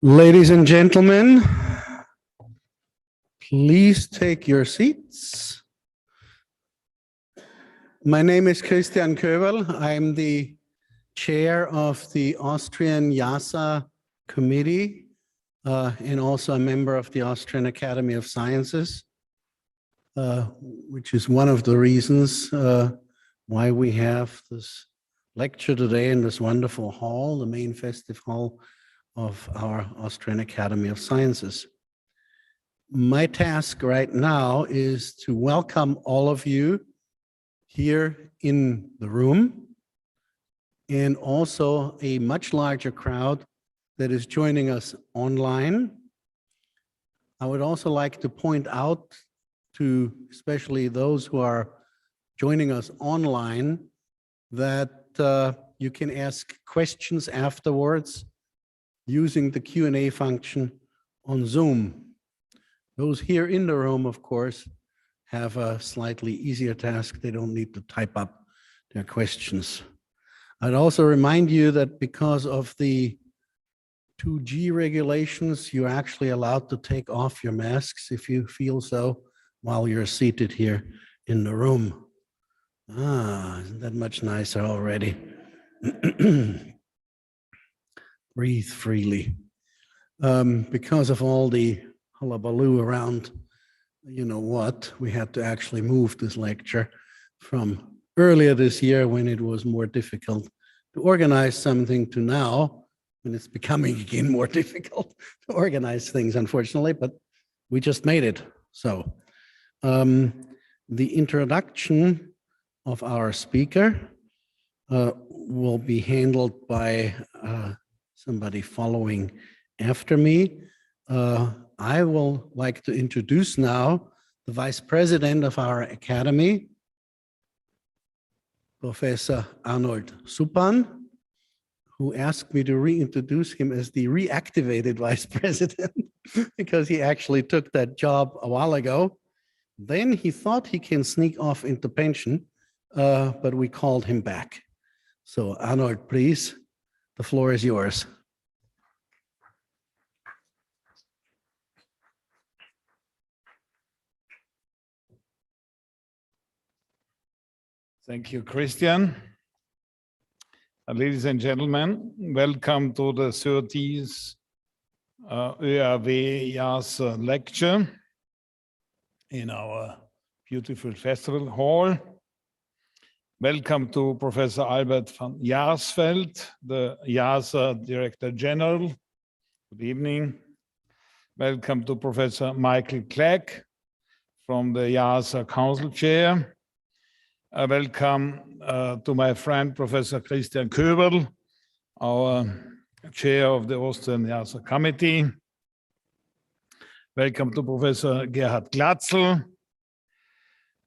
Ladies and gentlemen, please take your seats. My name is Christian Köberl. I'm the chair of the Austrian IIASA committee and also a member of the Austrian Academy of Sciences, which is one of the reasons why we have this lecture today in this wonderful hall, the main festive hall of our Austrian Academy of Sciences. My task right now is to welcome all of you here in the room and also a much larger crowd that is joining us online. I would also like to point out to especially those who are joining us online that you can ask questions afterwards using the Q&A function on Zoom. Those here in the room, of course, have a slightly easier task. They don't need to type up their questions. I'd also remind you that because of the 2G regulations, you're actually allowed to take off your masks if you feel so while you're seated here in the room. Isn't that much nicer already? Breathe freely. Because of all the hullabaloo around, you know what, we had to actually move this lecture from earlier this year when it was more difficult to organize something to now when it's becoming again more difficult to organize things, unfortunately, but we just made it. So the introduction of our speaker will be handled by somebody following after me. I will like to introduce now the Vice President of our Academy, Professor Arnold Suppan, who asked me to reintroduce him as the reactivated Vice President because he actually took that job a while ago. Then he thought he can sneak off into pension, but we called him back. So Arnold, please. The floor is yours. Thank you, Christian. Ladies and gentlemen, welcome to the 30th IIASA lecture in our beautiful festival hall. Welcome to Professor Albert van Jaarsveld, the IIASA Director General. Good evening. Welcome to Professor Michael Clegg from the IIASA Council Chair. Welcome to my friend Professor Christian Köberl, our Chair of the Austrian IIASA Committee. Welcome to Professor Gerhard Glatzel.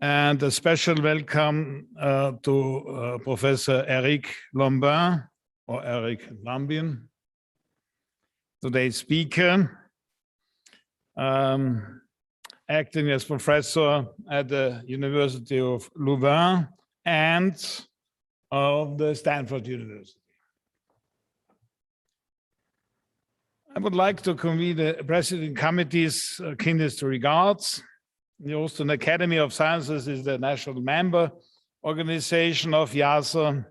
And a special welcome to Professor Eric Lambin, or Eric Lambin, today's speaker, acting as professor at the University of Louvain and of the Stanford University. I would like to convey the President Committee's kindest regards. The Austrian Academy of Sciences is the national member organization of IIASA.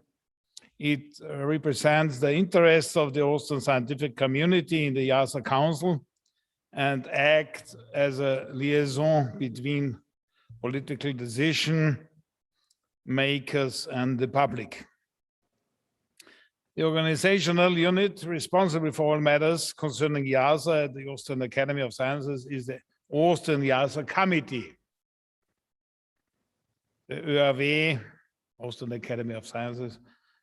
It represents the interests of the Austrian scientific community in the IIASA Council and acts as a liaison between political decision makers and the public. The organizational unit responsible for all matters concerning IIASA at the Austrian Academy of Sciences is the Austrian IIASA Committee. The ÖAW, Austrian Academy of Sciences,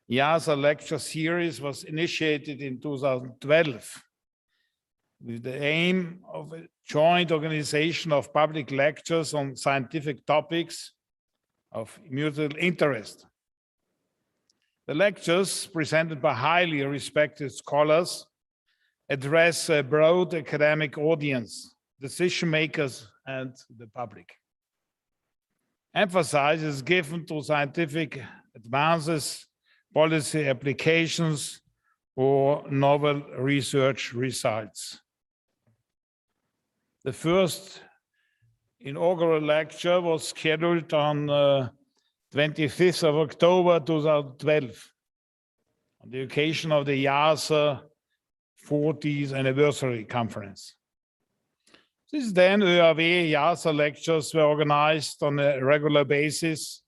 IIASA lecture series was initiated in 2012 with the aim of a joint organization of public lectures on scientific topics of mutual interest. The lectures, presented by highly respected scholars, address a broad academic audience, decision makers, and the public. Emphasis is given to scientific advances, policy applications, for novel research results. The first inaugural lecture was scheduled on 25th of October 2012 on the occasion of the IIASA 40th anniversary conference. Since then, ÖAW IIASA lectures were organized on a regular basis,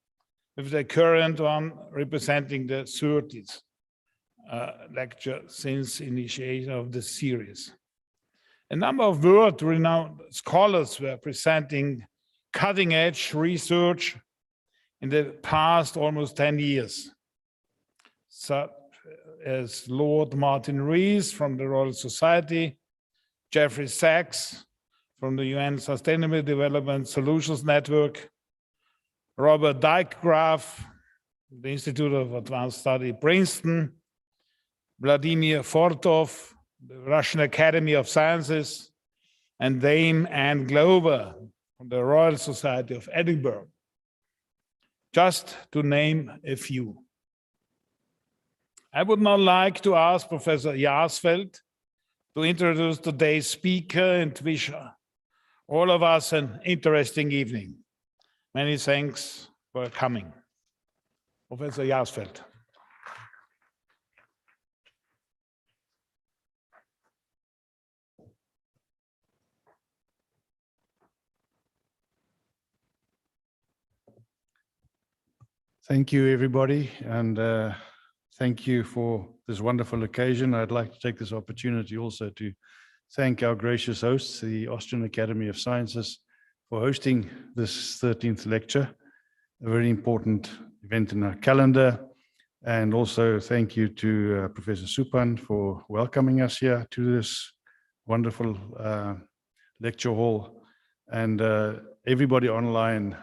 with the current one representing the 30th lecture since initiation of the series. A number of world-renowned scholars were presenting cutting-edge research in the past almost 10 years, such as Lord Martin Rees from the Royal Society, Jeffrey Sachs from the UN Sustainable Development Solutions Network, Robert Dijkgraaf, the Institute of Advanced Study, Princeton, Vladimir Fortov, the Russian Academy of Sciences, and Dame Anne Glover from the Royal Society of Edinburgh, just to name a few. I would now like to ask Professor Jaarsveld to introduce today's speaker and wish all of us an interesting evening. Many thanks for coming. Professor Jaarsveld. Thank you, everybody, and thank you for this wonderful occasion. I'd like to take this opportunity also to thank our gracious hosts, the Austrian Academy of Sciences, for hosting this 13th lecture, a very important event in our calendar. And also thank you to Professor Supan for welcoming us here to this wonderful lecture hall. And everybody online,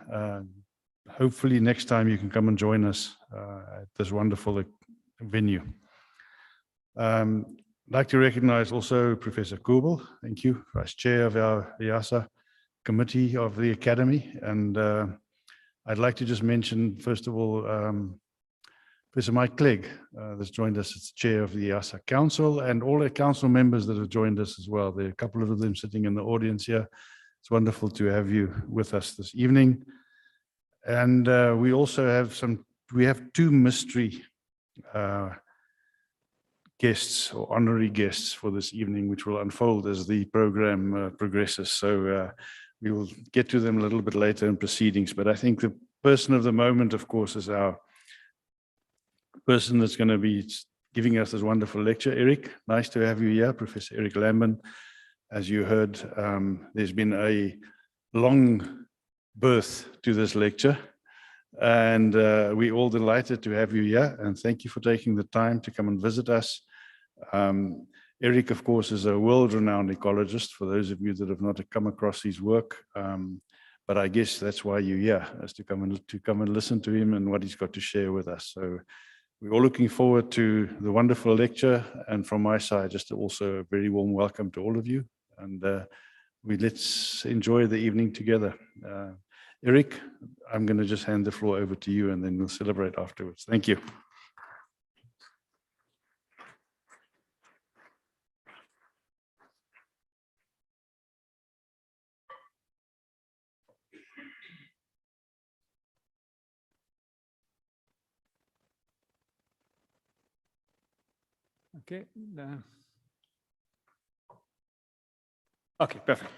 hopefully next time you can come and join us at this wonderful venue. I'd like to recognize also Professor Kubel. Thank you, Vice Chair of our IIASA Committee of the Academy. And I'd like to just mention, first of all, Professor Mike Clegg that's joined us as Chair of the IIASA Council, and all the council members that have joined us as well. There are a couple of them sitting in the audience here. It's wonderful to have you with us this evening. And we also have two mystery guests or honorary guests for this evening, which will unfold as the program progresses. So we will get to them a little bit later in proceedings. But I think the person of the moment, of course, is our person that's going to be giving us this wonderful lecture. Eric, nice to have you here, Professor Eric Lambin. As you heard, there's been a long birth to this lecture, and we're all delighted to have you here, and thank you for taking the time to come and visit us. Eric, of course, is a world-renowned ecologist, for those of you that have not come across his work, but I guess that's why you're here, is to come and listen to him and what he's got to share with us. So we're all looking forward to the wonderful lecture, and from my side, just also a very warm welcome to all of you, and let's enjoy the evening together. Eric, I'm going to just hand the floor over to you, and then we'll celebrate afterwards. Thank you. Okay. Okay, perfect.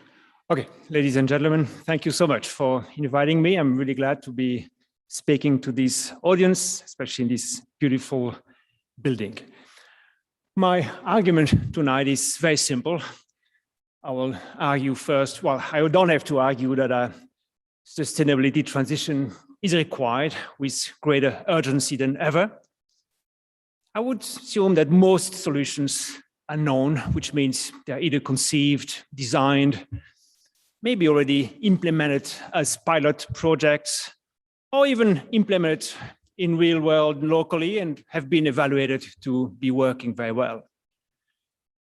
Okay, ladies and gentlemen, thank you so much for inviting me. I'm really glad to be speaking to this audience, especially in this beautiful building. My argument tonight is very simple. I will argue first, well, I don't have to argue that a sustainability transition is required with greater urgency than ever. I would assume that most solutions are known, which means they're either conceived, designed, maybe already implemented as pilot projects, or even implemented in real world locally and have been evaluated to be working very well.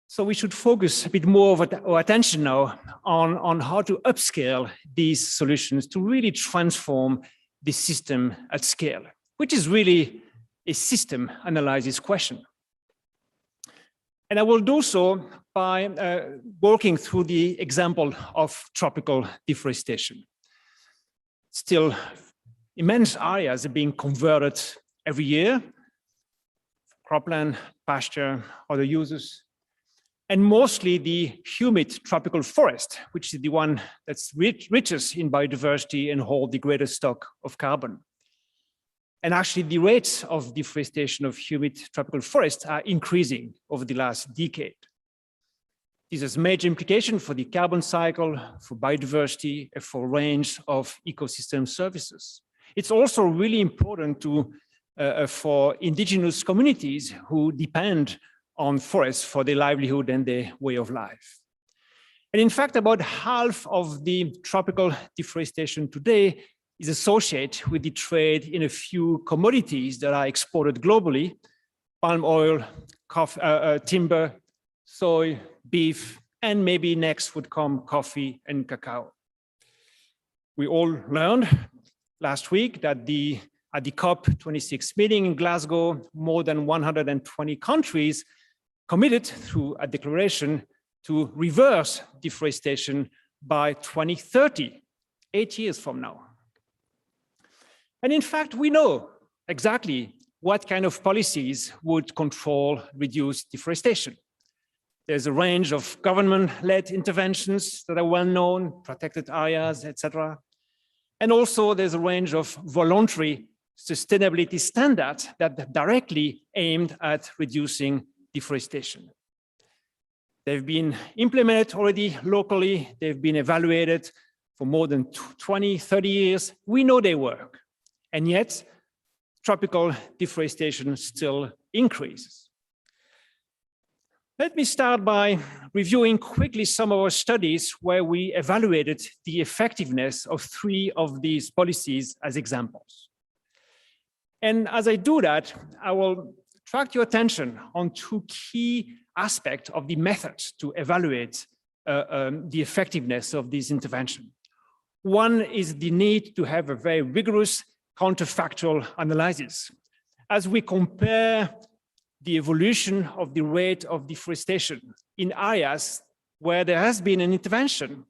So we should focus a bit more of our attention now on how to upscale these solutions to really transform the system at scale, which is really a system analysis question. And I will do so by walking through the example of tropical deforestation. Still, immense areas are being converted every year, cropland, pasture, other uses, and mostly the humid tropical forest, which is the one that's richest in biodiversity and hold the greatest stock of carbon. And actually, the rates of deforestation of humid tropical forests are increasing over the last decade. This has major implications for the carbon cycle, for biodiversity, and for a range of ecosystem services. It's also really important for indigenous communities who depend on forests for their livelihood and their way of life. And in fact, about half of the tropical deforestation today is associated with the trade in a few commodities that are exported globally: palm oil, timber, soy, beef, and maybe next would come coffee and cacao. We all learned last week that at the COP26 meeting in Glasgow, more than 120 countries committed through a declaration to reverse deforestation by 2030, 8 years from now. And in fact, we know exactly what kind of policies would control reduced deforestation. There's a range of government-led interventions that are well known, protected areas, etc. And also there's a range of voluntary sustainability standards that are directly aimed at reducing deforestation. They've been implemented already locally. They've been evaluated for more than 20, 30 years. We know they work. And yet, tropical deforestation still increases. Let me start by reviewing quickly some of our studies where we evaluated the effectiveness of 3 of these policies as examples. And as I do that, I will attract your attention on 2 key aspects of the methods to evaluate the effectiveness of this intervention. One is the need to have a very rigorous counterfactual analysis. As we compare the evolution of the rate of deforestation in areas where there has been an intervention,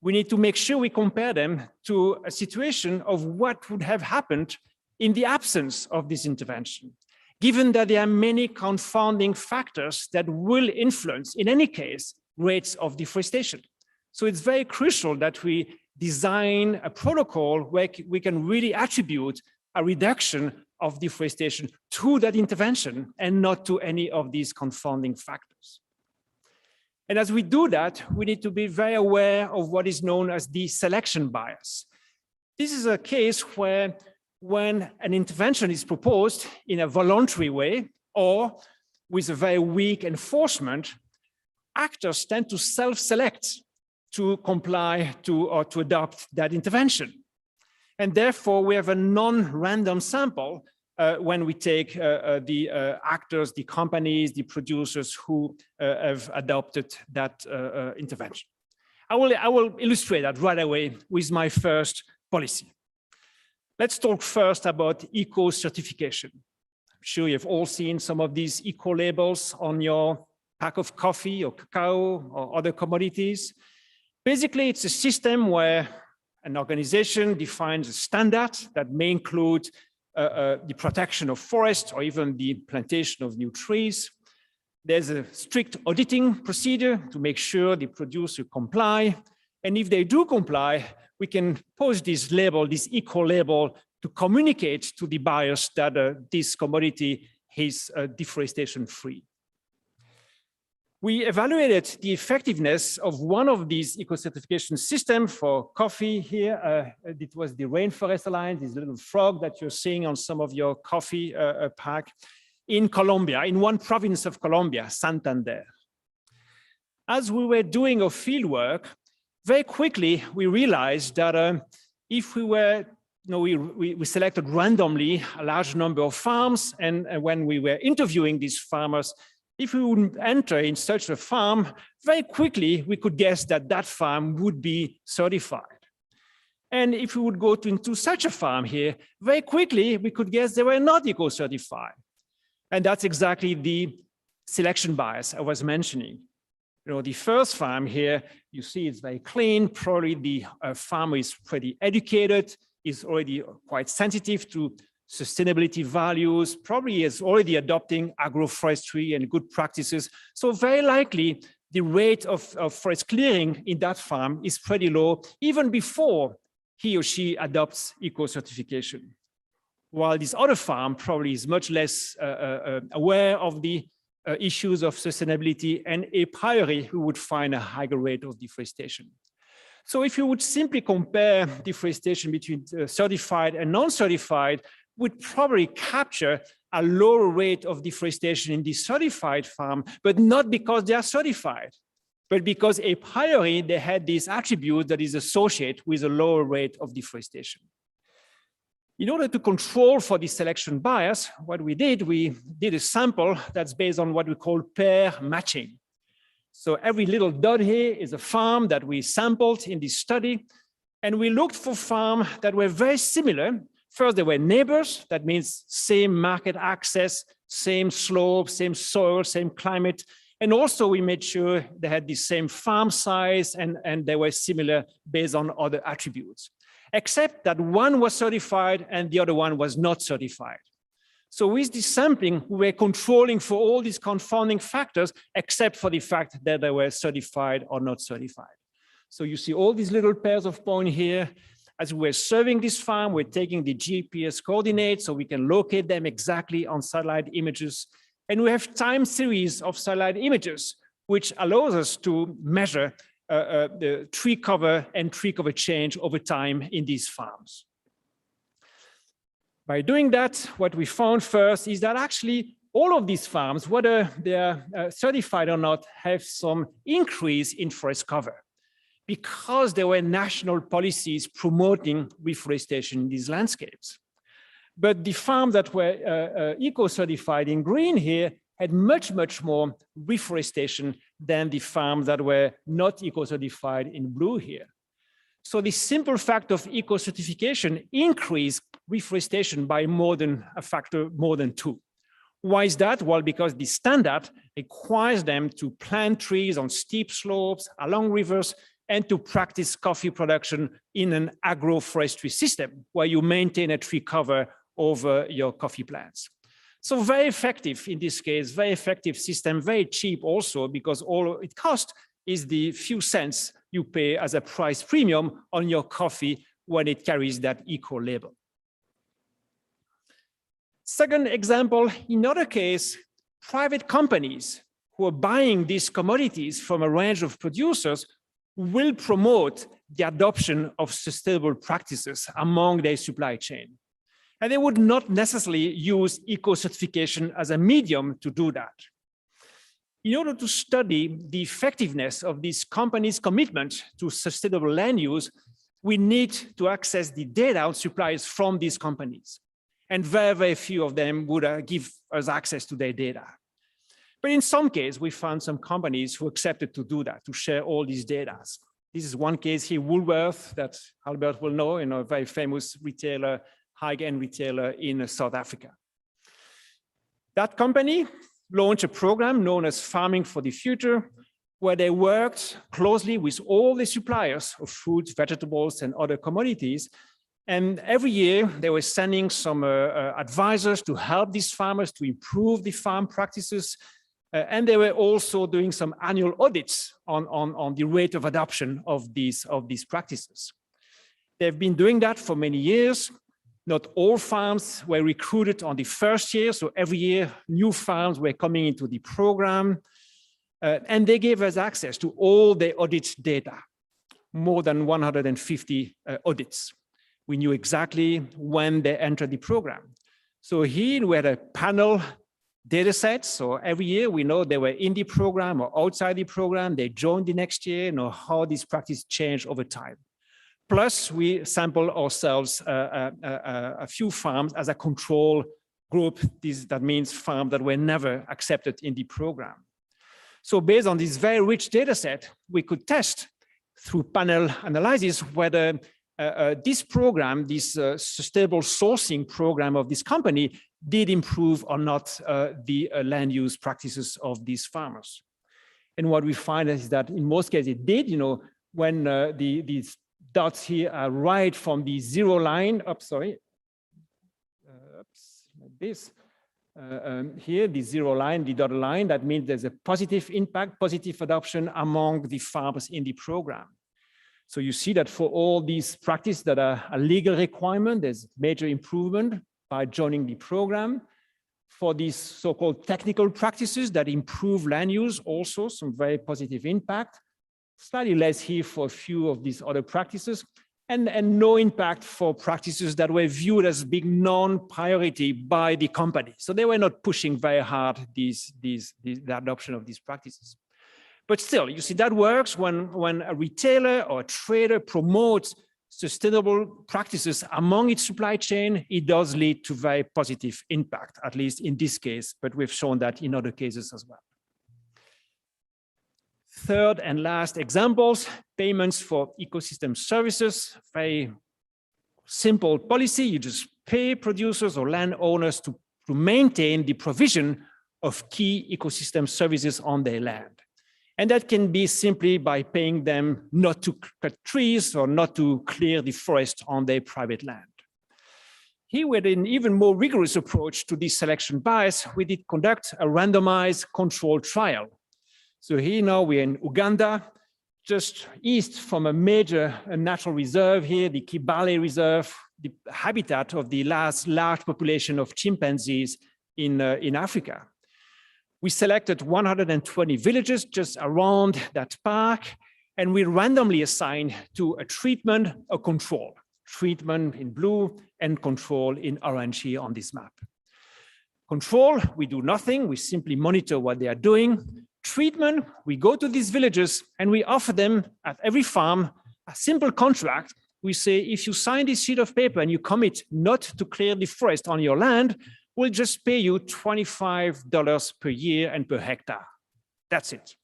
we need to make sure we compare them to a situation of what would have happened in the absence of this intervention, given that there are many confounding factors that will influence, in any case, rates of deforestation. So it's very crucial that we design a protocol where we can really attribute a reduction of deforestation to that intervention and not to any of these confounding factors. And as we do that, we need to be very aware of what is known as the selection bias. This is a case where when an intervention is proposed in a voluntary way or with a very weak enforcement, actors tend to self-select to comply to or to adopt that intervention. And therefore, we have a non-random sample when we take the actors, the companies, the producers who have adopted that intervention. I will illustrate that right away with my first policy. Let's talk first about eco-certification. I'm sure you've all seen some of these eco-labels on your pack of coffee or cacao or other commodities. Basically, it's a system where an organization defines a standard that may include the protection of forests or even the plantation of new trees. There's a strict auditing procedure to make sure the producer comply. And if they do comply, we can post this label, this eco-label, to communicate to the buyers that this commodity is deforestation-free. We evaluated the effectiveness of one of these eco-certification systems for coffee here. It was the Rainforest Alliance, this little frog that you're seeing on some of your coffee pack in Colombia, in one province of Colombia, Santander. As we were doing our field work, very quickly we realized that if we were, we selected randomly a large number of farms, and when we were interviewing these farmers, if we would enter in such a farm, very quickly we could guess that that farm would be certified. And if we would go into such a farm here, very quickly we could guess they were not eco-certified. And that's exactly the selection bias I was mentioning. The first farm here, you see it's very clean. Probably the farmer is pretty educated, is already quite sensitive to sustainability values, probably is already adopting agroforestry and good practices. So very likely the rate of forest clearing in that farm is pretty low, even before he or she adopts eco-certification. While this other farm probably is much less aware of the issues of sustainability, and a priori who would find a higher rate of deforestation. So if you would simply compare deforestation between certified and non-certified, would probably capture a lower rate of deforestation in the certified farm, but not because they are certified, but because a priori they had this attribute that is associated with a lower rate of deforestation. In order to control for this selection bias, what we did a sample that's based on what we call pair matching. So every little dot here is a farm that we sampled in this study, and we looked for farms that were very similar. First, they were neighbors. That means same market access, same slope, same soil, same climate. And also we made sure they had the same farm size and they were similar based on other attributes, except that one was certified and the other one was not certified. So with this sampling, we were controlling for all these confounding factors, except for the fact that they were certified or not certified. So you see all these little pairs of points here. As we're serving this farm, we're taking the GPS coordinates so we can locate them exactly on satellite images. And we have time series of satellite images, which allows us to measure the tree cover and tree cover change over time in these farms. By doing that, what we found first is that actually all of these farms, whether they are certified or not, have some increase in forest cover, because there were national policies promoting reforestation in these landscapes. But the farms that were eco-certified in green here had much, much more reforestation than the farms that were not eco-certified in blue here. So the simple fact of eco-certification increased reforestation by a factor more than 2. Why is that? Well, because the standard requires them to plant trees on steep slopes, along rivers, and to practice coffee production in an agroforestry system where you maintain a tree cover over your coffee plants. So very effective in this case, very effective system, very cheap also, because all it costs is the few cents you pay as a price premium on your coffee when it carries that eco label. Second example, in another case, private companies who are buying these commodities from a range of producers will promote the adoption of sustainable practices among their supply chain. And they would not necessarily use eco-certification as a medium to do that. In order to study the effectiveness of these companies' commitment to sustainable land use, we need to access the data on suppliers from these companies. And very, very few of them would give us access to their data. But in some cases, we found some companies who accepted to do that, to share all these data. This is one case here, Woolworth, that Albert will know, a very famous retailer, high-end retailer in South Africa. That company launched a program known as Farming for the Future, where they worked closely with all the suppliers of fruits, vegetables, and other commodities. And every year, they were sending some advisors to help these farmers to improve the farm practices. And they were also doing some annual audits on the rate of adoption of these practices. They've been doing that for many years. Not all farms were recruited on the first year. So every year, new farms were coming into the program. And they gave us access to all the audit data, more than 150 audits. We knew exactly when they entered the program. So here we had a panel data set. So every year we know they were in the program or outside the program. They joined the next year, how these practices changed over time. Plus, we sample ourselves a few farms as a control group. That means farms that were never accepted in the program. So based on this very rich data set, we could test through panel analysis whether this program, this sustainable sourcing program of this company, did improve or not the land use practices of these farmers. And what we find is that in most cases it did, when these dots here are right from the zero line, like this. Here, the zero line, the dotted line, that means there's a positive impact, positive adoption among the farmers in the program. So you see that for all these practices that are a legal requirement, there's major improvement by joining the program. For these so-called technical practices that improve land use, also some very positive impact. Slightly less here for a few of these other practices, and no impact for practices that were viewed as being non-priority by the company. So they were not pushing very hard the adoption of these practices. But still, you see that works when a retailer or a trader promotes sustainable practices among its supply chain, it does lead to very positive impact, at least in this case, but we've shown that in other cases as well. Third and last examples, payments for ecosystem services, very simple policy. You just pay producers or landowners to maintain the provision of key ecosystem services on their land. And that can be simply by paying them not to cut trees or not to clear the forest on their private land. Here, with an even more rigorous approach to this selection bias, we did conduct a randomized controlled trial. So here now we're in Uganda, just east from a major natural reserve here, the Kibale Reserve, the habitat of the last large population of chimpanzees in Africa. We selected 120 villages just around that park, and we randomly assigned to a treatment, a control. Treatment in blue and control in orange here on this map. Control, we do nothing, we simply monitor what they are doing. Treatment, we go to these villages and we offer them at every farm a simple contract. We say, if you sign this sheet of paper and you commit not to clear the forest on your land, we'll just pay you $25 per year and per hectare. That's it.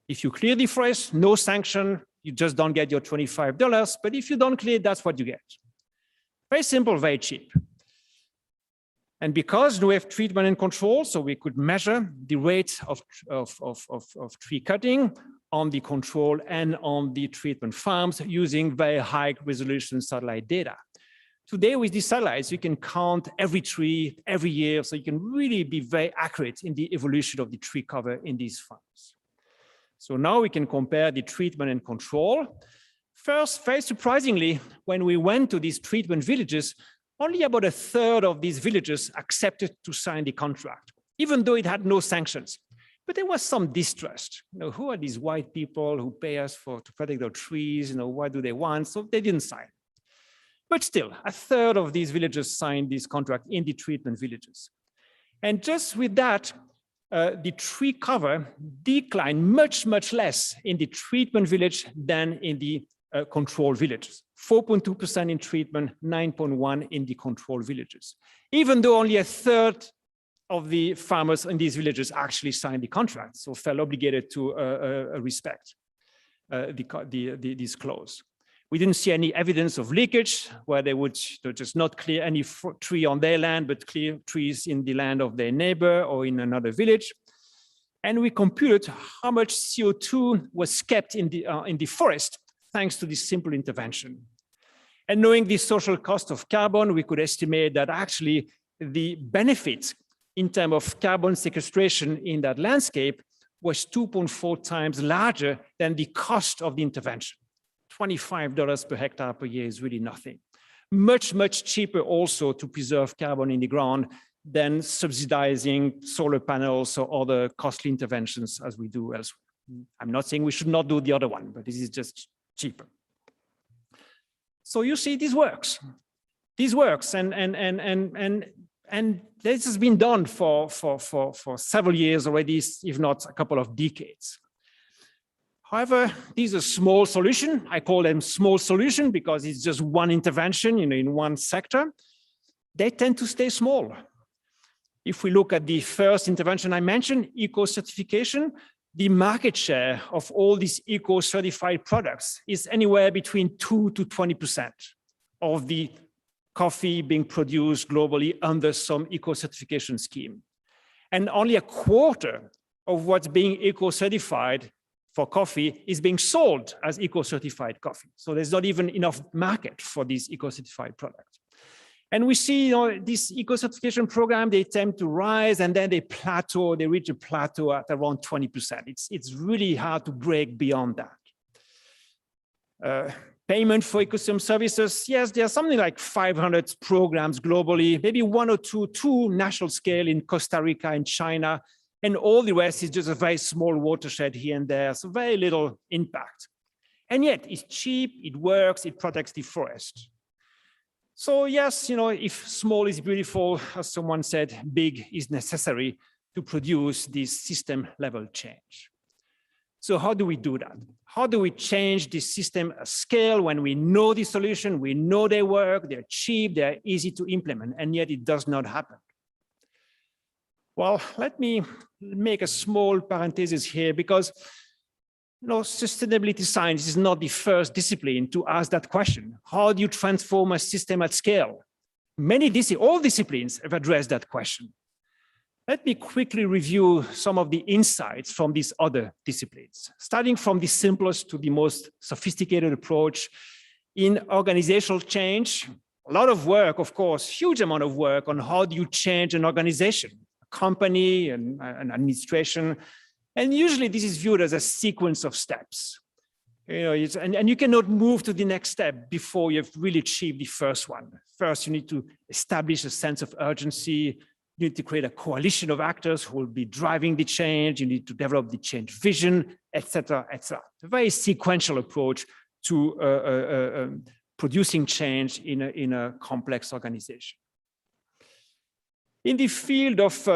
If you clear the forest, no sanction, you just don't get your $25. But if you don't clear, that's what you get. Very simple, very cheap. And because we have treatment and control, so we could measure the rate of tree cutting on the control and on the treatment farms using very high resolution satellite data. Today with these satellites, you can count every tree every year, so you can really be very accurate in the evolution of the tree cover in these farms. So now we can compare the treatment and control. First, very surprisingly, when we went to these treatment villages, only about a third of these villages accepted to sign the contract, even though it had no sanctions. But there was some distrust. Who are these white people who pay us to protect their trees? What do they want? So they didn't sign. But still, a third of these villages signed this contract in the treatment villages. And just with that, the tree cover declined much, much less in the treatment village than in the control villages. 4.2% in treatment, 9.1% in the control villages. Even though only a third of the farmers in these villages actually signed the contract, so felt obligated to respect this clause. We didn't see any evidence of leakage where they would just not clear any tree on their land, but clear trees in the land of their neighbor or in another village. And we computed how much CO2 was kept in the forest thanks to this simple intervention. And knowing the social cost of carbon, we could estimate that actually the benefit in terms of carbon sequestration in that landscape was 2.4 times larger than the cost of the intervention. $25 per hectare per year is really nothing. Much, much cheaper also to preserve carbon in the ground than subsidizing solar panels or other costly interventions as we do elsewhere. I'm not saying we should not do the other one, but this is just cheaper. So you see, this works. This works, and this has been done for several years already, if not a couple of decades. However, these are small solution. I call them small solution because it's just one intervention, in one sector. They tend to stay small. If we look at the first intervention I mentioned, eco-certification, the market share of all these eco-certified products is anywhere between 2 to 20% of the coffee being produced globally under some eco-certification scheme. And only a quarter of what's being eco-certified for coffee is being sold as eco-certified coffee. So there's not even enough market for these eco-certified products. And we see, this eco-certification program, they tend to rise and then they plateau, they reach a plateau at around 20%. It's really hard to break beyond that. Payment for ecosystem services, yes, there's something like 500 programs globally, maybe one or two national scale in Costa Rica and China, and all the rest is just a very small watershed here and there, so very little impact. And yet it's cheap, it works, it protects the forest. So yes, if small is beautiful, as someone said, big is necessary to produce this system level change. So how do we do that? How do we change this system at scale when we know the solution, we know they work, they're cheap, they're easy to implement, and yet it does not happen? Well, let me make a small parenthesis here because sustainability science is not the first discipline to ask that question. How do you transform a system at scale? All disciplines have addressed that question. Let me quickly review some of the insights from these other disciplines, starting from the simplest to the most sophisticated approach. In organizational change, a lot of work, of course, huge amount of work on how do you change an organization, a company, and an administration. And usually this is viewed as a sequence of steps. And you cannot move to the next step before you've really achieved the first one. First, you need to establish a sense of urgency. You need to create a coalition of actors who will be driving the change. You need to develop the change vision, etc., etc. A very sequential approach to producing change in a complex organization. In the field of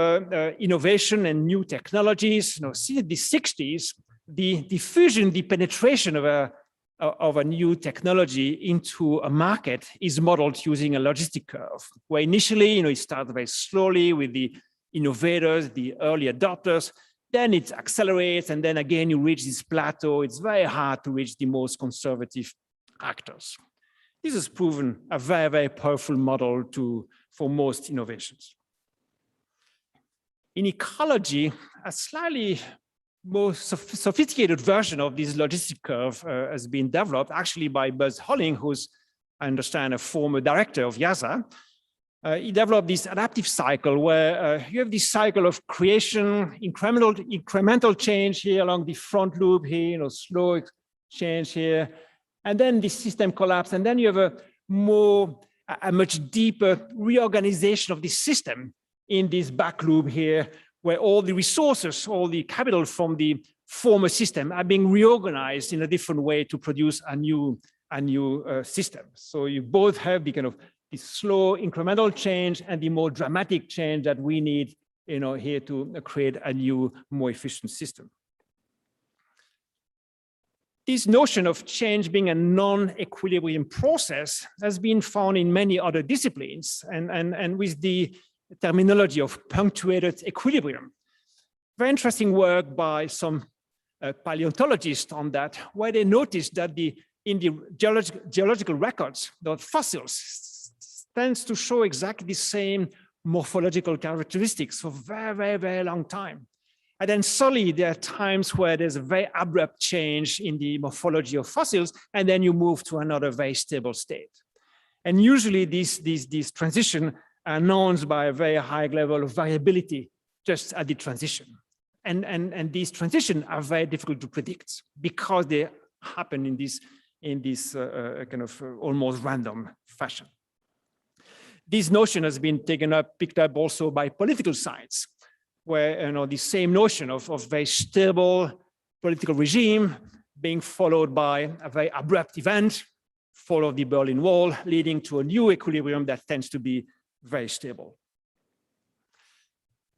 innovation and new technologies, since the 60s, the diffusion, the penetration of a new technology into a market is modeled using a logistic curve, where initially, it started very slowly with the innovators, the early adopters, then it accelerates, and then again, you reach this plateau. It's very hard to reach the most conservative actors. This has proven a very, very powerful model for most innovations. In ecology, a slightly more sophisticated version of this logistic curve has been developed actually by Buzz Holling, who's, I understand, a former director of IIASA. He developed this adaptive cycle where you have this cycle of creation, incremental change here along the front loop here, slow change here, and then the system collapse, and then you have a much deeper reorganization of the system in this back loop here, where all the resources, all the capital from the former system are being reorganized in a different way to produce a new system. So you both have the kind of the slow incremental change and the more dramatic change that we need, here to create a new, more efficient system. This notion of change being a non-equilibrium process has been found in many other disciplines, and with the terminology of punctuated equilibrium. Very interesting work by some paleontologists on that, where they noticed that in the geological records, the fossils tends to show exactly the same morphological characteristics for very, very, very long time. And then suddenly there are times where there's a very abrupt change in the morphology of fossils, and then you move to another very stable state. And usually these transition are known by a very high level of variability just at the transition. And these transitions are very difficult to predict because they happen in this kind of almost random fashion. This notion has been picked up also by political science, where the same notion of very stable political regime being followed by a very abrupt event, fall of the Berlin Wall, leading to a new equilibrium that tends to be very stable.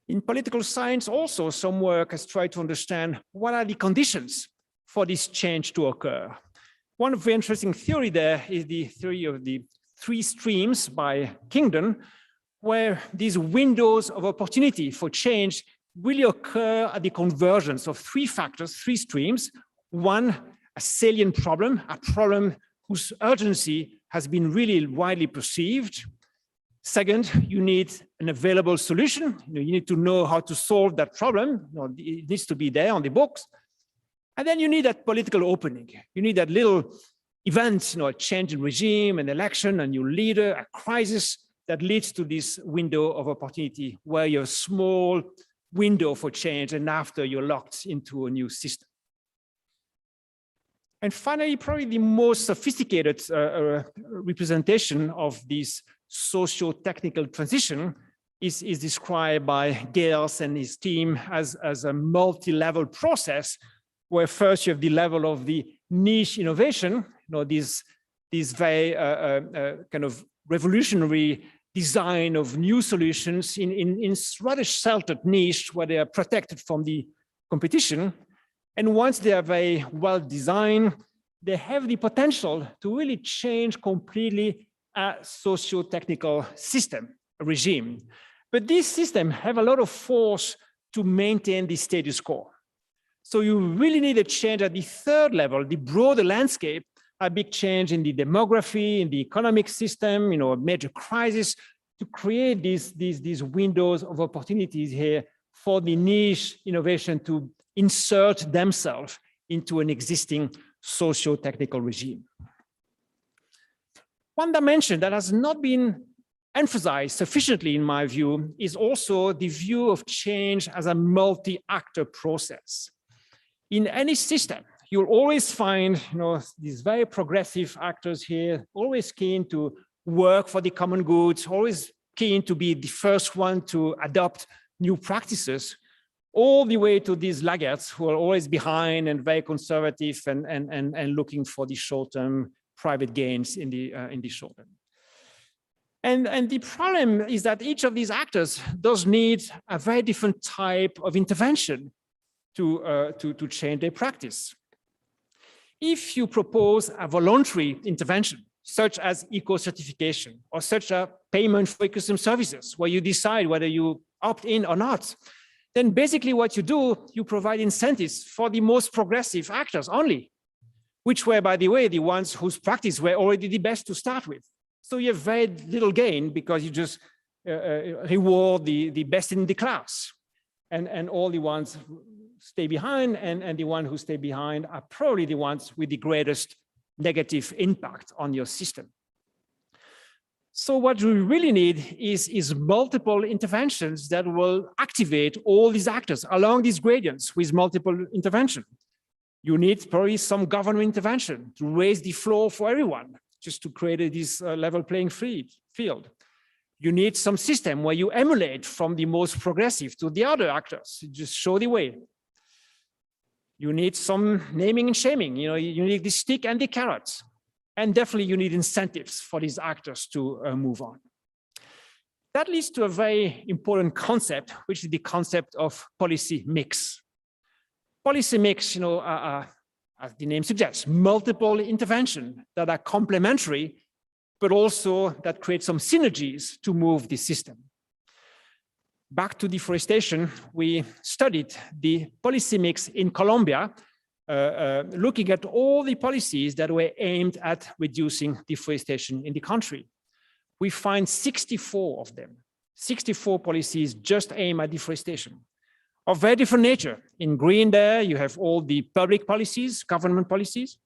In political science also, some work has tried to understand what are the conditions for this change to occur. One very interesting theory there is the theory of the three streams by Kingdon, where these windows of opportunity for change really occur at the convergence of three factors, three streams. One, a salient problem, a problem whose urgency has been really widely perceived. Second, you need an available solution. You need to know how to solve that problem. It needs to be there on the books. And then you need that political opening. You need that little event, a change in regime, an election, a new leader, a crisis that leads to this window of opportunity where you have a small window for change, and after you're locked into a new system. And finally, probably the most sophisticated representation of this socio-technical transition is described by Gales and his team as a multi-level process, where first you have the level of the niche innovation, this very kind of revolutionary design of new solutions in rather sheltered niche where they are protected from the competition. And once they are very well designed, they have the potential to really change completely a socio-technical system, a regime. But these systems have a lot of force to maintain the status quo. So you really need a change at the third level, the broader landscape, a big change in the demography, in the economic system, a major crisis, to create these windows of opportunities here for the niche innovation to insert themselves into an existing socio-technical regime. One dimension that has not been emphasized sufficiently, in my view, is also the view of change as a multi-actor process. In any system, you'll always find these very progressive actors here, always keen to work for the common good, always keen to be the first one to adopt new practices, all the way to these laggards who are always behind and very conservative and looking for the short-term private gains in the short term. And the problem is that each of these actors does need a very different type of intervention to change their practice. If you propose a voluntary intervention, such as eco-certification or such a payment for ecosystem services, where you decide whether you opt in or not, then basically what you do, you provide incentives for the most progressive actors only, which were, by the way, the ones whose practice were already the best to start with. So you have very little gain because you just reward the best in the class. And all the ones stay behind, and the ones who stay behind are probably the ones with the greatest negative impact on your system. So what we really need is multiple interventions that will activate all these actors along these gradients with multiple intervention. You need probably some government intervention to raise the floor for everyone, just to create this level playing field. You need some system where you emulate from the most progressive to the other actors, just show the way. You need some naming and shaming, you need the stick and the carrots. And definitely you need incentives for these actors to move on. That leads to a very important concept, which is the concept of policy mix. Policy mix, as the name suggests, multiple interventions that are complementary, but also that create some synergies to move the system. Back to deforestation, we studied the policy mix in Colombia, looking at all the policies that were aimed at reducing deforestation in the country. We find 64 of them, 64 policies just aimed at deforestation of very different nature. In green there, you have all the public policies, government policies.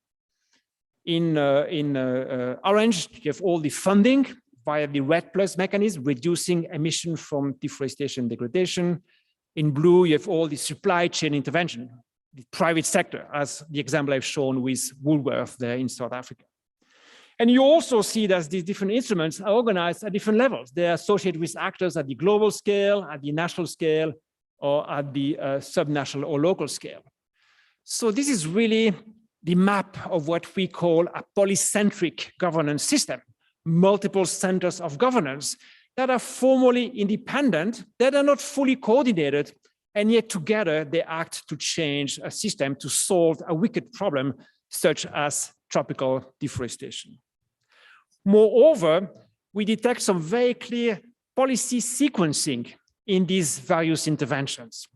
In orange, you have all the funding via the REDD+ mechanism, reducing emission from deforestation degradation. In blue, you have all the supply chain intervention, the private sector, as the example I've shown with Woolworth there in South Africa. And you also see that these different instruments are organized at different levels. They are associated with actors at the global scale, at the national scale, or at the subnational or local scale. So this is really the map of what we call a polycentric governance system, multiple centers of governance that are formally independent, that are not fully coordinated, and yet together they act to change a system to solve a wicked problem such as tropical deforestation. Moreover, we detect some very clear policy sequencing in these various interventions.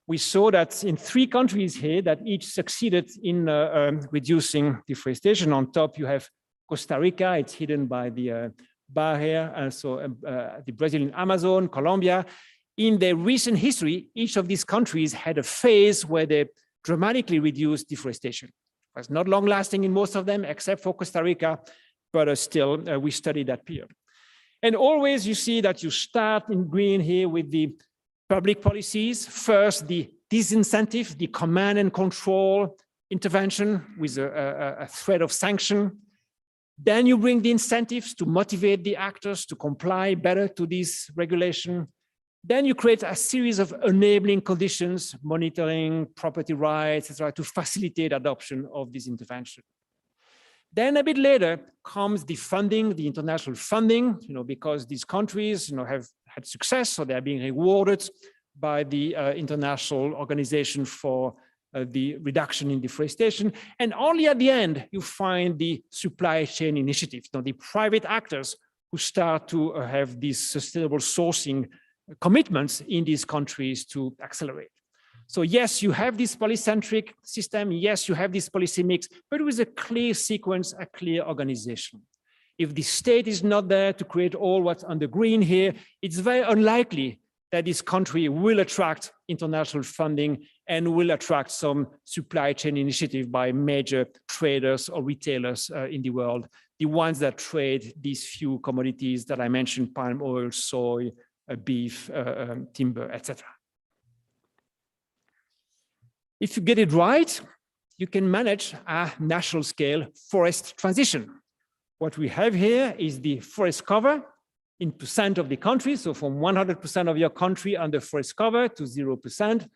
we saw that in 3 countries here that each succeeded in reducing deforestation. On top, you have Costa Rica, it's hidden by the bar here, the Brazilian Amazon, Colombia. In their recent history, each of these countries had a phase where they dramatically reduced deforestation. It was not long lasting in most of them, except for Costa Rica, but still we studied that period. And always you see that you start in green here with the public policies. First, the disincentive, the command and control intervention with a threat of sanction. Then you bring the incentives to motivate the actors to comply better to this regulation. Then you create a series of enabling conditions, monitoring, property rights, etc., to facilitate adoption of this intervention. Then a bit later comes the funding, the international funding, because these countries, have had success, so they are being rewarded by the International Organization for the Reduction in Deforestation. And only at the end, you find the supply chain initiative, the private actors who start to have these sustainable sourcing commitments in these countries to accelerate. So yes, you have this polycentric system. Yes, you have this policy mix, but with a clear sequence, a clear organization. If the state is not there to create all what's on the green here, it's very unlikely that this country will attract international funding and will attract some supply chain initiative by major traders or retailers in the world, the ones that trade these few commodities that I mentioned, palm oil, soy, beef, timber, etc. If you get it right, you can manage a national scale forest transition. What we have here is the forest cover in percent of the country. So from 100% of your country under forest cover to 0%.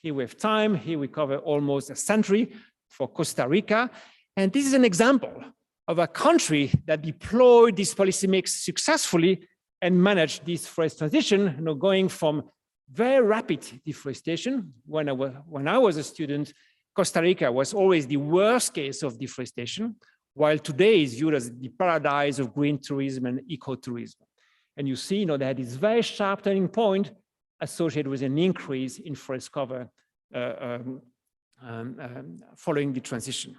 Here we have time. Here we cover almost a century for Costa Rica. And this is an example of a country that deployed this policy mix successfully and managed this forest transition, going from very rapid deforestation. When I was a student, Costa Rica was always the worst case of deforestation, while today is viewed as the paradise of green tourism and ecotourism. And you see, they had this very sharp turning point associated with an increase in forest cover following the transition.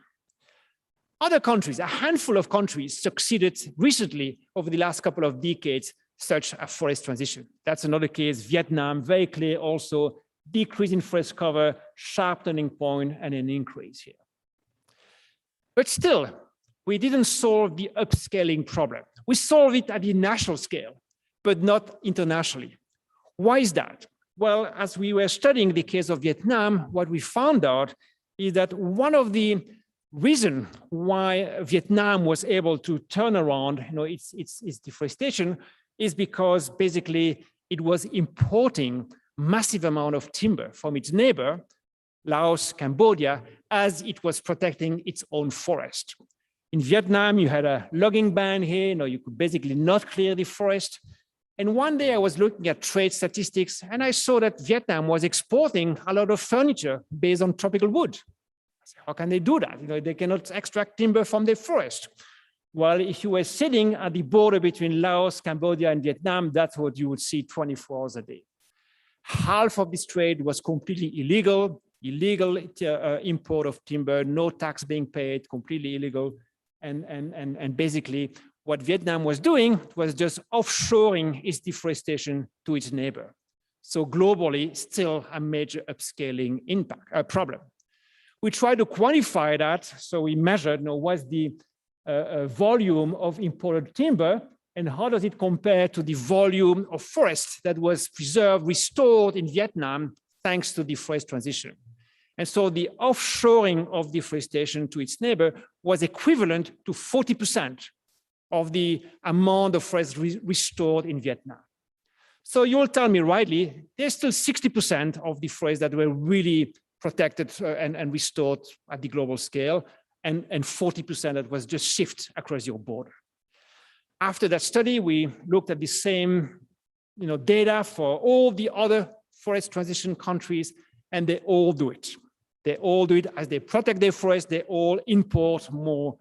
Other countries, a handful of countries, succeeded recently over the last couple of decades such a forest transition. That's another case. Vietnam, very clear also, decrease in forest cover, sharp turning point, and an increase here. But still, we didn't solve the upscaling problem. We solved it at the national scale, but not internationally. Why is that? Well, as we were studying the case of Vietnam, what we found out is that one of the reasons why Vietnam was able to turn around its deforestation is because basically it was importing massive amount of timber from its neighbor, Laos, Cambodia, as it was protecting its own forest. In Vietnam, you had a logging ban here, you could basically not clear the forest. And one day I was looking at trade statistics and I saw that Vietnam was exporting a lot of furniture based on tropical wood. I said, how can they do that? They cannot extract timber from their forest. Well, if you were sitting at the border between Laos, Cambodia, and Vietnam, that's what you would see 24 hours a day. Half of this trade was completely illegal import of timber, no tax being paid, completely illegal. And basically, what Vietnam was doing was just offshoring its deforestation to its neighbor. So globally, still a major upscaling problem. We tried to quantify that. So we measured what's the volume of imported timber and how does it compare to the volume of forest that was preserved, restored in Vietnam thanks to the forest transition. And so the offshoring of deforestation to its neighbor was equivalent to 40% of the amount of forest restored in Vietnam. So you'll tell me rightly, there's still 60% of the forests that were really protected and restored at the global scale, and 40% that was just shift across your border. After that study, we looked at the same data for all the other forest transition countries, and they all do it. They all do it as they protect their forests, they all import more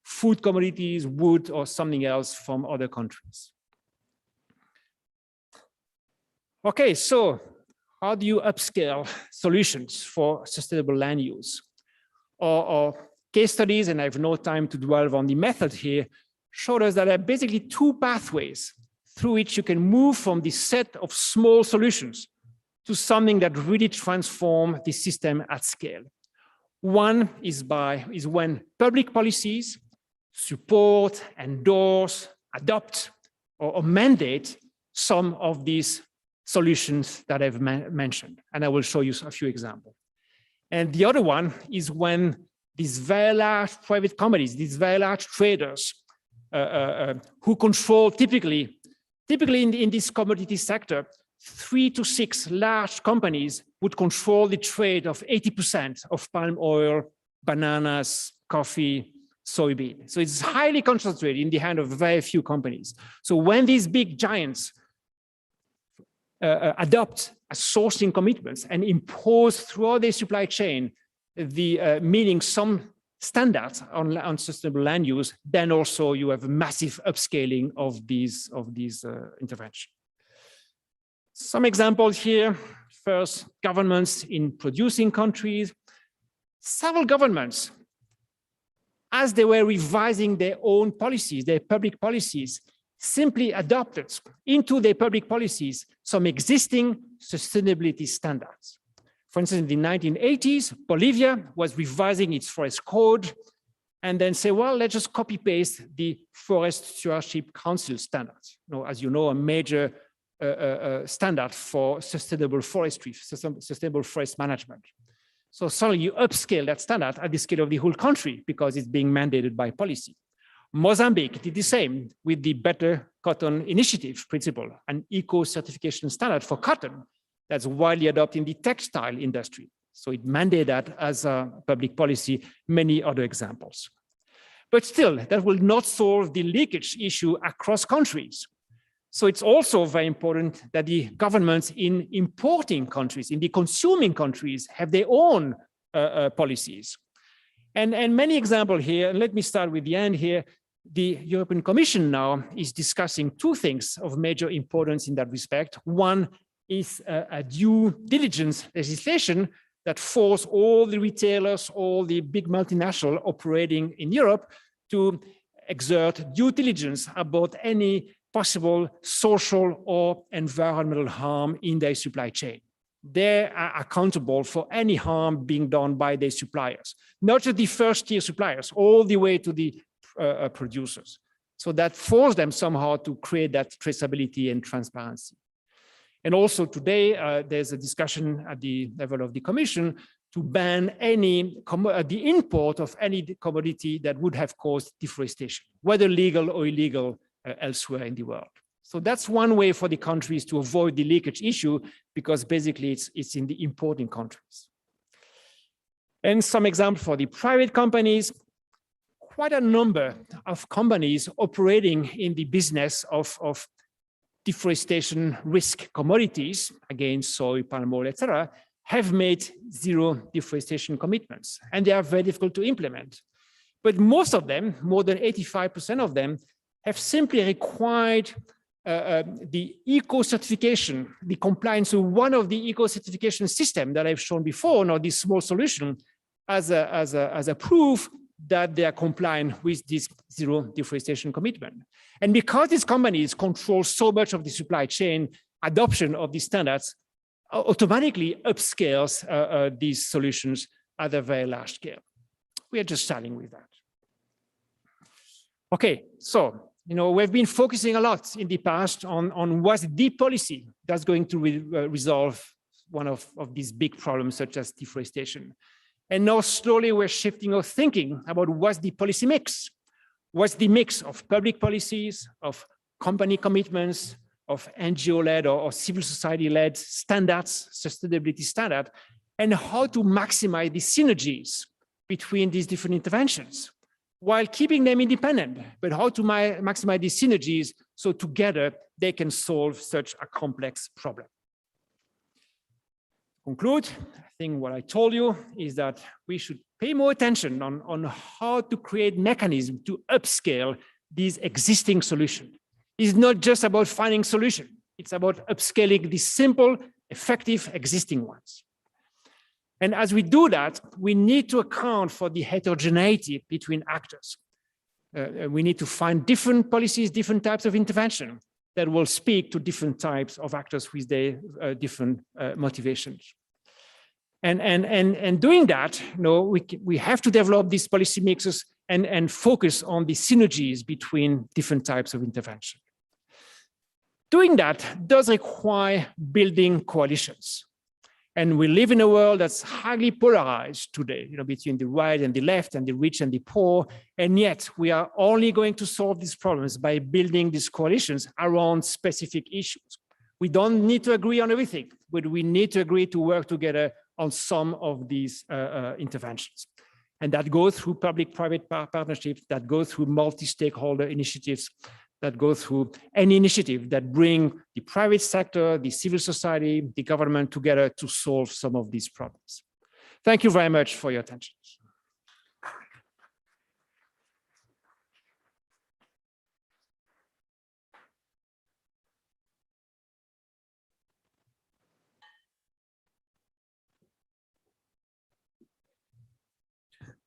food commodities, wood, or something else from other countries. Okay, so how do you upscale solutions for sustainable land use? Or case studies, and I have no time to dwell on the method here, showed us that there are basically two pathways through which you can move from this set of small solutions to something that really transforms the system at scale. One is when public policies support, endorse, adopt, or mandate some of these solutions that I've mentioned. And I will show you a few examples. And the other one is when these very large private companies, these very large traders who control typically in this commodity sector, 3 to 6 large companies would control the trade of 80% of palm oil, bananas, coffee, soybean. So it's highly concentrated in the hand of very few companies. So when these big giants adopt sourcing commitments and impose throughout their supply chain meaning some standards on sustainable land use, then also you have a massive upscaling of these interventions. Some examples here. First, governments in producing countries. Several governments, as they were revising their own policies, their public policies, simply adopted into their public policies some existing sustainability standards. For instance, in the 1980s, Bolivia was revising its forest code and then say, well, let's just copy paste the Forest Stewardship Council standards. As you know, a major standard for sustainable forestry, sustainable forest management. So suddenly you upscale that standard at the scale of the whole country because it's being mandated by policy. Mozambique did the same with the Better Cotton Initiative principle, an eco-certification standard for cotton that's widely adopted in the textile industry. So it mandated that as a public policy, many other examples. But still, that will not solve the leakage issue across countries. So it's also very important that the governments in importing countries, in the consuming countries, have their own policies. And many examples here, and let me start with the end here. The European Commission now is discussing two things of major importance in that respect. One is a due diligence legislation that forces all the retailers, all the big multinationals operating in Europe to exert due diligence about any possible social or environmental harm in their supply chain. They are accountable for any harm being done by their suppliers, not just the first-tier suppliers, all the way to the producers. So that forces them somehow to create that traceability and transparency. And also today, there's a discussion at the level of the Commission to ban the import of any commodity that would have caused deforestation, whether legal or illegal elsewhere in the world. So that's one way for the countries to avoid the leakage issue, because basically it's in the importing countries. And some examples for the private companies. Quite a number of companies operating in the business of deforestation risk commodities, again, soy, palm oil, etc., have made zero deforestation commitments, and they are very difficult to implement. But most of them, more than 85% of them, have simply required the eco-certification, the compliance with one of the eco-certification system that I've shown before, now this small solution, as a proof that they are compliant with this zero deforestation commitment. And because these companies control so much of the supply chain, adoption of these standards automatically upscales these solutions at a very large scale. We are just starting with that. Okay, so we've been focusing a lot in the past on what's the policy that's going to resolve one of these big problems, such as deforestation. And now slowly we're shifting our thinking about what's the policy mix. What's the mix of public policies, of company commitments, of NGO-led or civil society-led standards, sustainability standards, and how to maximize the synergies between these different interventions while keeping them independent, but how to maximize the synergies so together they can solve such a complex problem. To conclude, I think what I told you is that we should pay more attention on how to create mechanisms to upscale these existing solutions. It's not just about finding solutions. It's about upscaling the simple effective existing ones. And as we do that, we need to account for the heterogeneity between actors. We need to find different policies, different types of intervention that will speak to different types of actors with their different motivations. And doing that, we have to develop these policy mixes and focus on the synergies between different types of intervention. Doing that does require building coalitions. And we live in a world that's highly polarized today, between the right and the left and the rich and the poor. And yet we are only going to solve these problems by building these coalitions around specific issues. We don't need to agree on everything, but we need to agree to work together on some of these interventions. And that goes through public-private partnerships, that goes through multi-stakeholder initiatives, that go through any initiative that bring the private sector, the civil society, the government together to solve some of these problems. Thank you very much for your attention.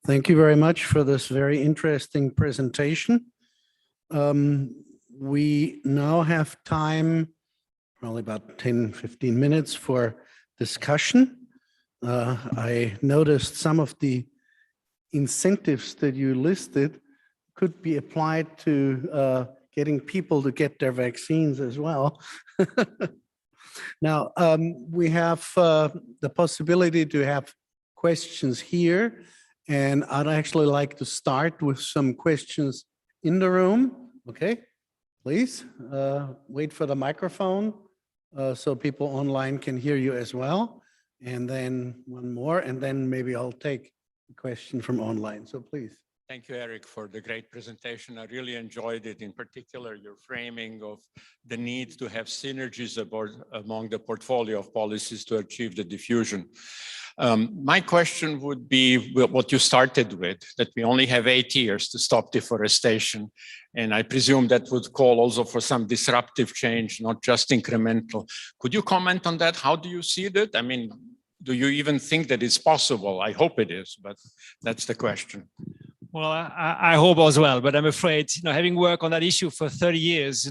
Thank you very much for this very interesting presentation. We now have time, probably about 10, 15 minutes for discussion. I noticed some of the incentives that you listed could be applied to getting people to get their vaccines as well. Now, we have the possibility to have questions here, and I'd actually like to start with some questions in the room. Okay, please wait for the microphone so people online can hear you as well. And then one more, and then maybe I'll take a question from online. So please. Thank you, Eric, for the great presentation. I really enjoyed it, in particular, your framing of the need to have synergies among the portfolio of policies to achieve the diffusion. My question would be what you started with, that we only have 8 years to stop deforestation. And I presume that would call also for some disruptive change, not just incremental. Could you comment on that? How do you see that? I mean, do you even think that it's possible? I hope it is, but that's the question. Well, I hope as well, but I'm afraid, having worked on that issue for 30 years,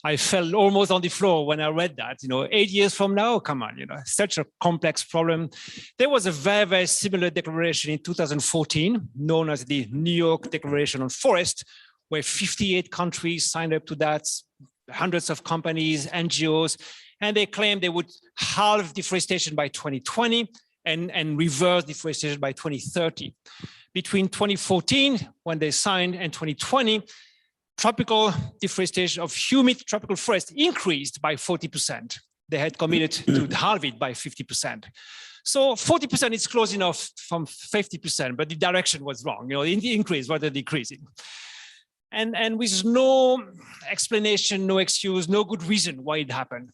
I fell almost on the floor when I read that, 8 years from now, come on, such a complex problem. There was a very, very similar declaration in 2014, known as the New York Declaration on Forest, where 58 countries signed up to that, hundreds of companies, NGOs, and they claimed they would halve deforestation by 2020 and reverse deforestation by 2030. Between 2014, when they signed, and 2020, tropical deforestation of humid tropical forest increased by 40%. They had committed to halve it by 50%. So 40% is close enough from 50%, but the direction was wrong. The increase rather than decreasing. And with no explanation, no excuse, no good reason why it happened.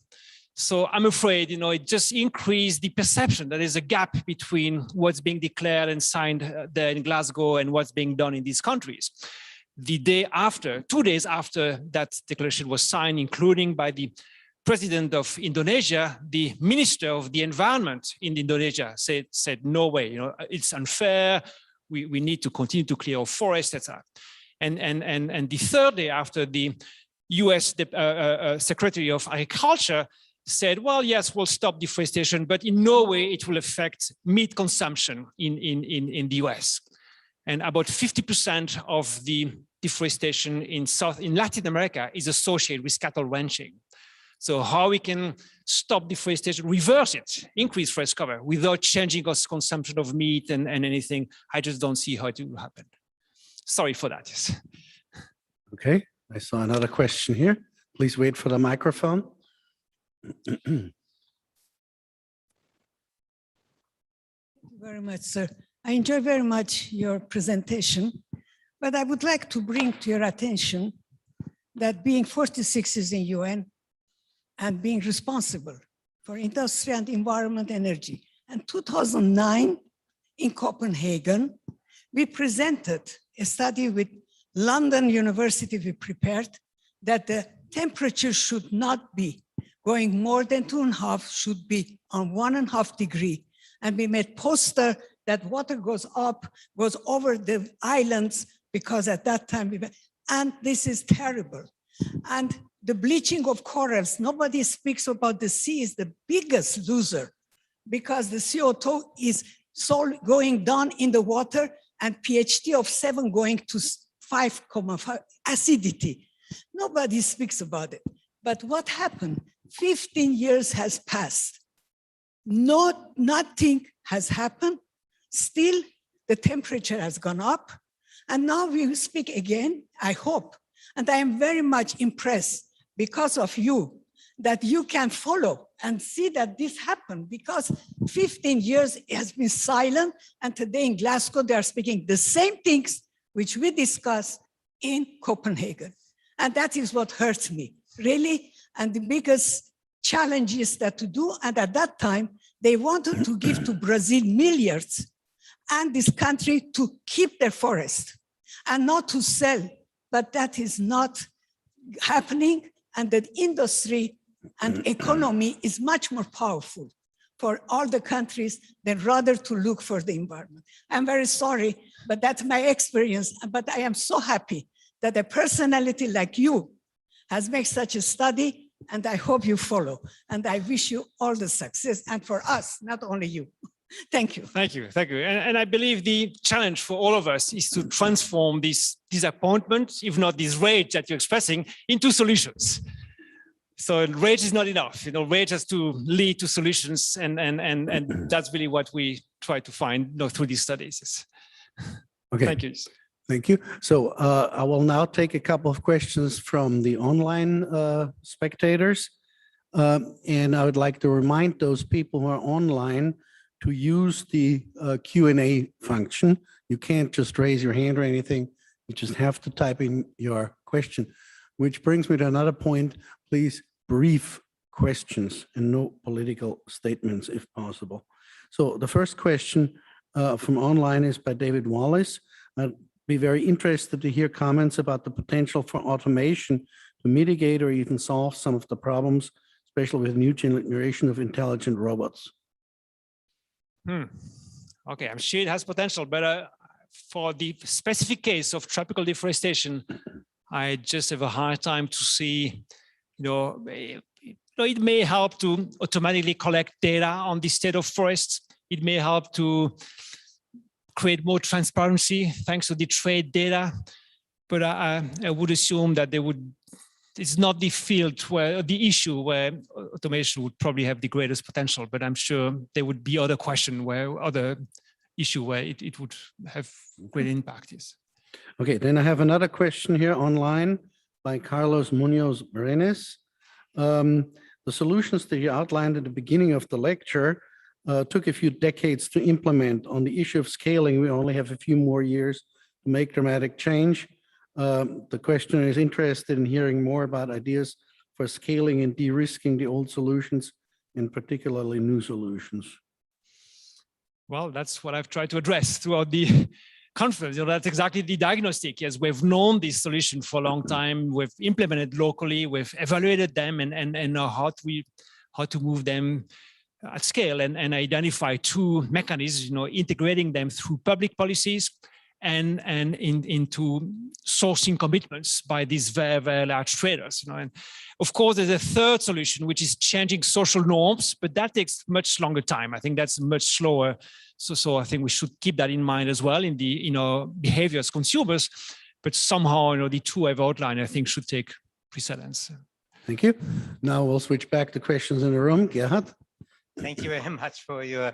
So I'm afraid, it just increased the perception that there's a gap between what's being declared and signed there in Glasgow and what's being done in these countries. The day after, 2 days after that declaration was signed, including by the president of Indonesia, the minister of the environment in Indonesia said no way, it's unfair. We need to continue to clear our forests, etc. And the third day after, the US Secretary of Agriculture said, well, yes, we'll stop deforestation, but in no way it will affect meat consumption in the US. And about 50% of the deforestation in Latin America is associated with cattle ranching. So how we can stop deforestation, reverse it, increase forest cover without changing our consumption of meat and anything, I just don't see how it will happen. Sorry for that. Yes. Okay, I saw another question here. Please wait for the microphone. Thank you very much, sir. I enjoy very much your presentation, but I would like to bring to your attention that being 46 is in UN and being responsible for industry and environment energy. And 2009 in Copenhagen, we presented a study with London University we prepared that the temperature should not be going more than 2.5 should be on 1.5 degree. And we made poster that water goes up, goes over the islands, because at that time, and this is terrible. And the bleaching of corals, nobody speaks about the sea is the biggest loser, because the CO2 is going down in the water and pH of 7 going to 5.5 acidity. Nobody speaks about it. But what happened? 15 years has passed. Nothing has happened. Still, the temperature has gone up. And now we speak again, I hope. And I am very much impressed because of you, that you can follow and see that this happened, because 15 years has been silent. And today in Glasgow, they are speaking the same things which we discussed in Copenhagen. And that is what hurts me, really. And the biggest challenge is that to do, and at that time, they wanted to give to Brazil milliards and this country to keep their forest and not to sell. But that is not happening. And the industry and economy is much more powerful for all the countries than rather to look for the environment. I'm very sorry, but that's my experience. But I am so happy that a personality like you has made such a study, and I hope you follow. And I wish you all the success, and for us, not only you. Thank you. Thank you. Thank you. And I believe the challenge for all of us is to transform this disappointment, if not this rage that you're expressing, into solutions. So rage is not enough. You know, rage has to lead to solutions, and that's really what we try to find, you know, through these studies. Okay. Thank you. Thank you. So I will now take a couple of questions from the online spectators. And I would like to remind those people who are online to use the Q&A function. You can't just raise your hand or anything. You just have to type in your question, which brings me to another point. Please, brief questions and no political statements if possible. So the first question from online is by David Wallace. I'd be very interested to hear comments about the potential for automation to mitigate or even solve some of the problems, especially with new generation of intelligent robots. Okay, I'm sure it has potential, but for the specific case of tropical deforestation, I just have a hard time to see, it may help to automatically collect data on the state of forests. It may help to create more transparency thanks to the trade data, but I would assume that it's not the field where the issue where automation would probably have the greatest potential, but I'm sure there would be other issue where it would have great impact. Yes. Okay, then I have another question here online by Carlos Munoz Brenes. The solutions that you outlined at the beginning of the lecture took a few decades to implement. On the issue of scaling, we only have a few more years to make dramatic change. The questioner is interested in hearing more about ideas for scaling and de-risking the old solutions, and particularly new solutions. Well, that's what I've tried to address throughout the conference. That's exactly the diagnostic. Yes, we've known this solution for a long time. We've implemented locally. We've evaluated them and know how to move them at scale and identify two mechanisms. Integrating them through public policies and into sourcing commitments by these very, very large traders. And of course, there's a third solution, which is changing social norms, but that takes much longer time. I think that's much slower. So I think we should keep that in mind as well in the behavior as consumers. But somehow, the two I've outlined, I think, should take precedence. Thank you. Now we'll switch back to questions in the room. Gerhard. Thank you very much for your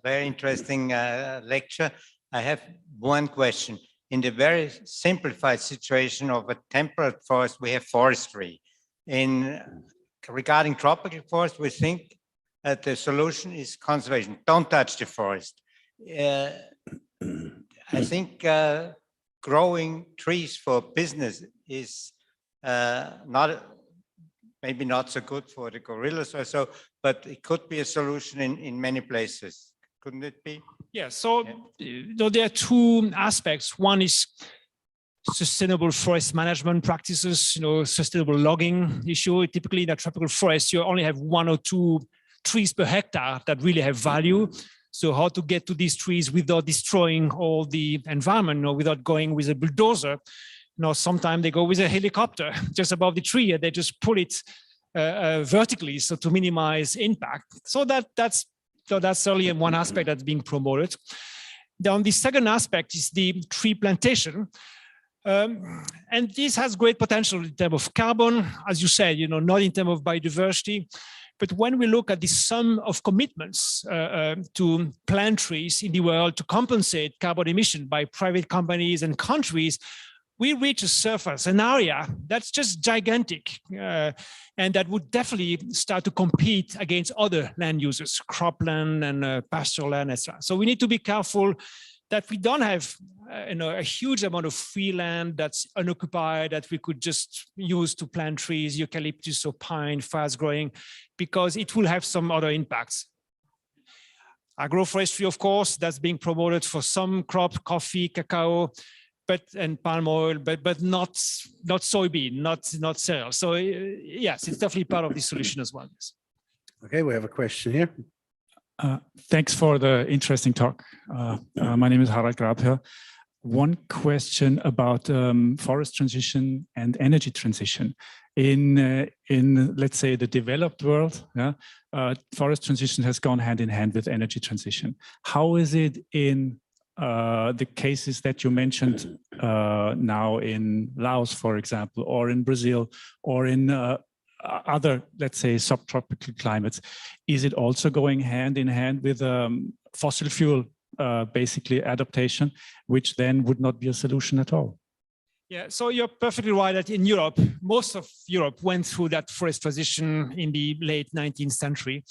very interesting lecture. I have one question. In the very simplified situation of a temperate forest, we have forestry. Regarding tropical forest, we think that the solution is conservation. Don't touch the forest. I think growing trees for business is maybe not so good for the gorillas or so, but it could be a solution in many places. Couldn't it be? Yeah, so there are two aspects. One is sustainable forest management practices, sustainable logging issue. Typically in a tropical forest, you only have 1 or 2 trees per hectare that really have value. So how to get to these trees without destroying all the environment, or without going with a bulldozer. Sometimes they go with a helicopter just above the tree and they just pull it vertically, so to minimize impact. So that's certainly one aspect that's being promoted. Then the second aspect is the tree plantation. And this has great potential in terms of carbon, as you said, not in terms of biodiversity. But when we look at the sum of commitments to plant trees in the world to compensate carbon emission by private companies and countries, we reach a surface, an area that's just gigantic. And that would definitely start to compete against other land uses, cropland and pasture land, etc. So we need to be careful that we don't have a huge amount of free land that's unoccupied that we could just use to plant trees, eucalyptus or pine, fast growing, because it will have some other impacts. Agroforestry, of course, that's being promoted for some crops, coffee, cacao, and palm oil, but not soybean, not cereal. So yes, it's definitely part of the solution as well. Okay, we have a question here. Thanks for the interesting talk. My name is Harald Grabherr. One question about forest transition and energy transition. In let's say the developed world, forest transition has gone hand in hand with energy transition. How is it in the cases that you mentioned now in Laos, for example, or in Brazil, or in other, let's say, subtropical climates? Is it also going hand in hand with fossil fuel, basically adaptation, which then would not be a solution at all? Yeah, so you're perfectly right that in Europe, most of Europe went through that forest transition in the late 19th century.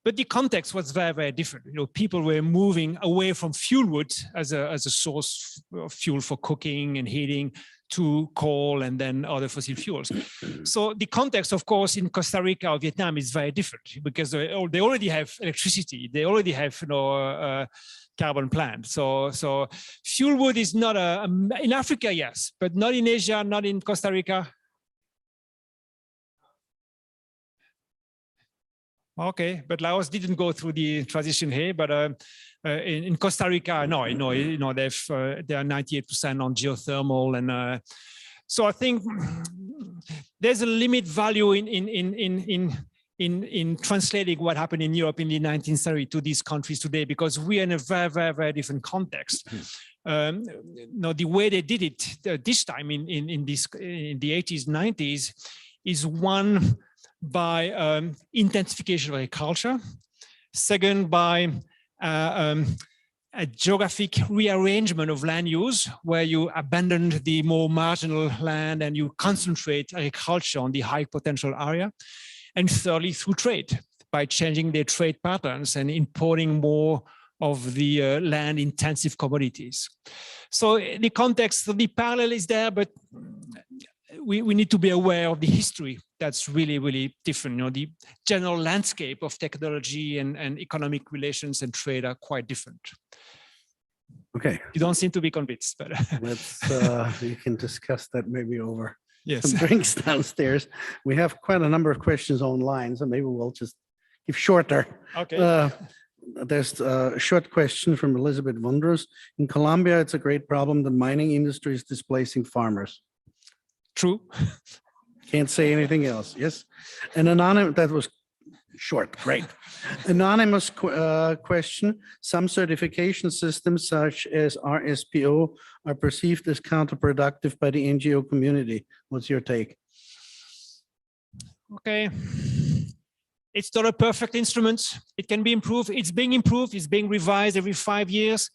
But the context was very, very different. People were moving away from fuel wood as a source of fuel for cooking and heating to coal and then other fossil fuels. So the context, of course, in Costa Rica or Vietnam is very different because they already have electricity. They already have carbon plant. So fuel wood is not in Africa, yes, but not in Asia, not in Costa Rica. Okay, but Laos didn't go through the transition here, but in Costa Rica, no, they are 98% on geothermal, and so I think there's a limit value in translating what happened in Europe in the 19th century to these countries today, because we are in a very, very, very different context. The way they did it this time in the 80s, 90s is one by intensification of agriculture, second by a geographic rearrangement of land use, where you abandon the more marginal land and you concentrate agriculture on the high potential area, and thirdly through trade, by changing their trade patterns and importing more of the land intensive commodities. So the context, the parallel is there, but we need to be aware of the history that's really, really different. The general landscape of technology and economic relations and trade are quite different. Okay. You don't seem to be convinced, but Let's we can discuss that maybe over yes. some drinks downstairs. We have quite a number of questions online, so maybe we'll just give shorter. Okay. There's a short question from Elizabeth Wonders. In Colombia, it's a great problem. The mining industry is displacing farmers. True. Can't say anything else. Yes. An anonymous, that was short. Great. Anonymous question. Some certification systems such as RSPO are perceived as counterproductive by the NGO community. What's your take? Okay. It's not a perfect instrument. It can be improved. It's being improved. It's being revised every 5 years,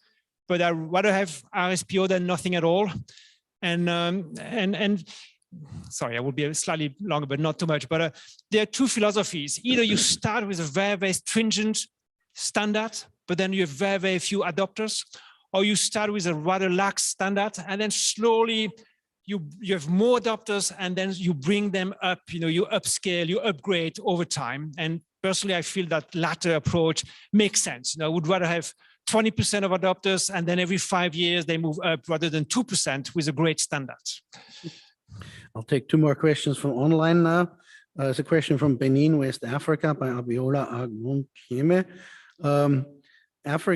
but I'd rather have RSPO than nothing at all. And sorry, I will be slightly longer, but not too much. But there are two philosophies. Either you start with a very, very stringent standard, but then you have very, very few adopters, or you start with a rather lax standard, and then slowly you have more adopters, and then you bring them up, you upscale, you upgrade over time. And personally, I feel that latter approach makes sense. I would rather have 20% of adopters, and then every 5 years they move up rather than 2% with a great standard. I'll take two more questions from online now. There's a question from Benin, West Africa, by Abiola Agunkeme.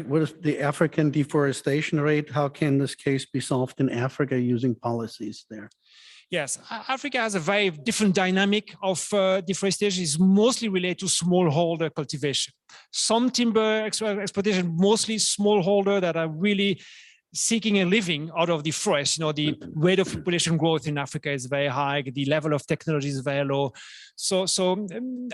What is the African deforestation rate? How can this case be solved in Africa using policies there? Yes, Africa has a very different dynamic of deforestation. It's mostly related to smallholder cultivation. Some timber exploitation, mostly smallholder that are really seeking a living out of the forest. You know, the rate of population growth in Africa is very high. The level of technology is very low. So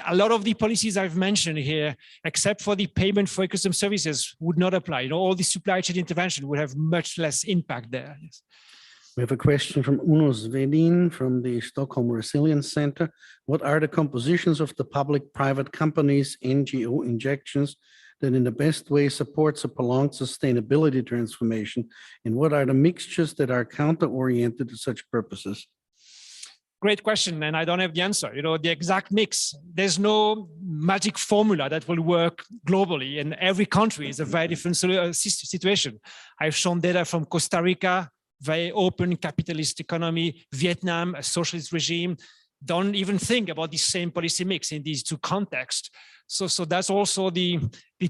a lot of the policies I've mentioned here, except for the payment for ecosystem services, would not apply. You know, all the supply chain intervention would have much less impact there. Yes. We have a question from Uno Svedin from the Stockholm Resilience Center. What are the compositions of the public-private companies, NGO injections that in the best way supports a prolonged sustainability transformation? And what are the mixtures that are counter-oriented to such purposes? Great question, and I don't have the answer. You know, the exact mix. There's no magic formula that will work globally, and every country is a very different situation. I've shown data from Costa Rica, very open capitalist economy, Vietnam, a socialist regime, don't even think about the same policy mix in these two contexts. So that's also the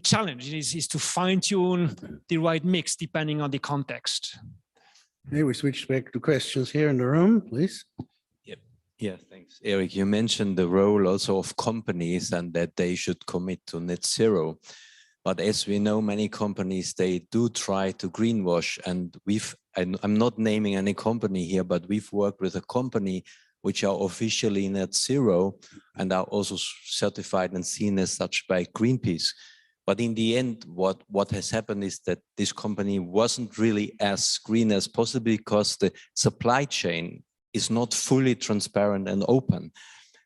challenge is to fine tune the right mix depending on the context. Okay, we switch back to questions here in the room, please. Yeah, thanks. Eric, you mentioned the role also of companies and that they should commit to net zero. But as we know, many companies, they do try to greenwash, and I'm not naming any company here, but we've worked with a company which are officially net zero and are also certified and seen as such by Greenpeace. But in the end, what has happened is that this company wasn't really as green as possible because the supply chain is not fully transparent and open.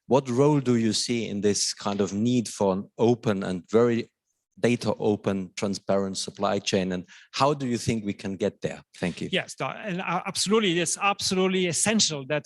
What role do you see in this kind of need for an open and very data open, transparent supply chain, and how do you think we can get there? Thank you. Yes, and absolutely, it's absolutely essential that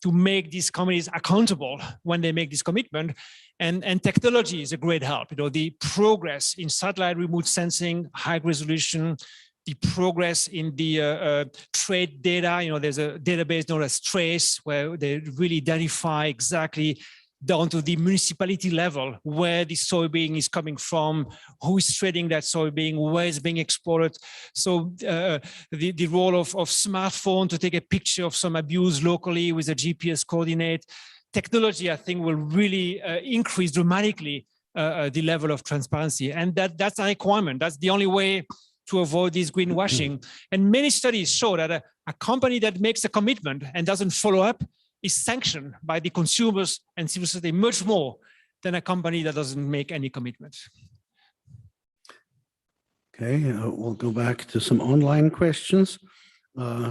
to make these companies accountable when they make this commitment, and technology is a great help. You know, the progress in satellite remote sensing, high resolution, the progress in the trade data. You know, there's a database known as Trace where they really identify exactly down to the municipality level where the soybean is coming from, who is trading that soybean, where it's being exported. So the role of smartphone to take a picture of some abuse locally with a GPS coordinate. Technology, I think, will really increase dramatically the level of transparency. And that's a requirement. That's the only way to avoid this greenwashing. And many studies show that a company that makes a commitment and doesn't follow up is sanctioned by the consumers and civil society much more than a company that doesn't make any commitment. Okay, we'll go back to some online questions.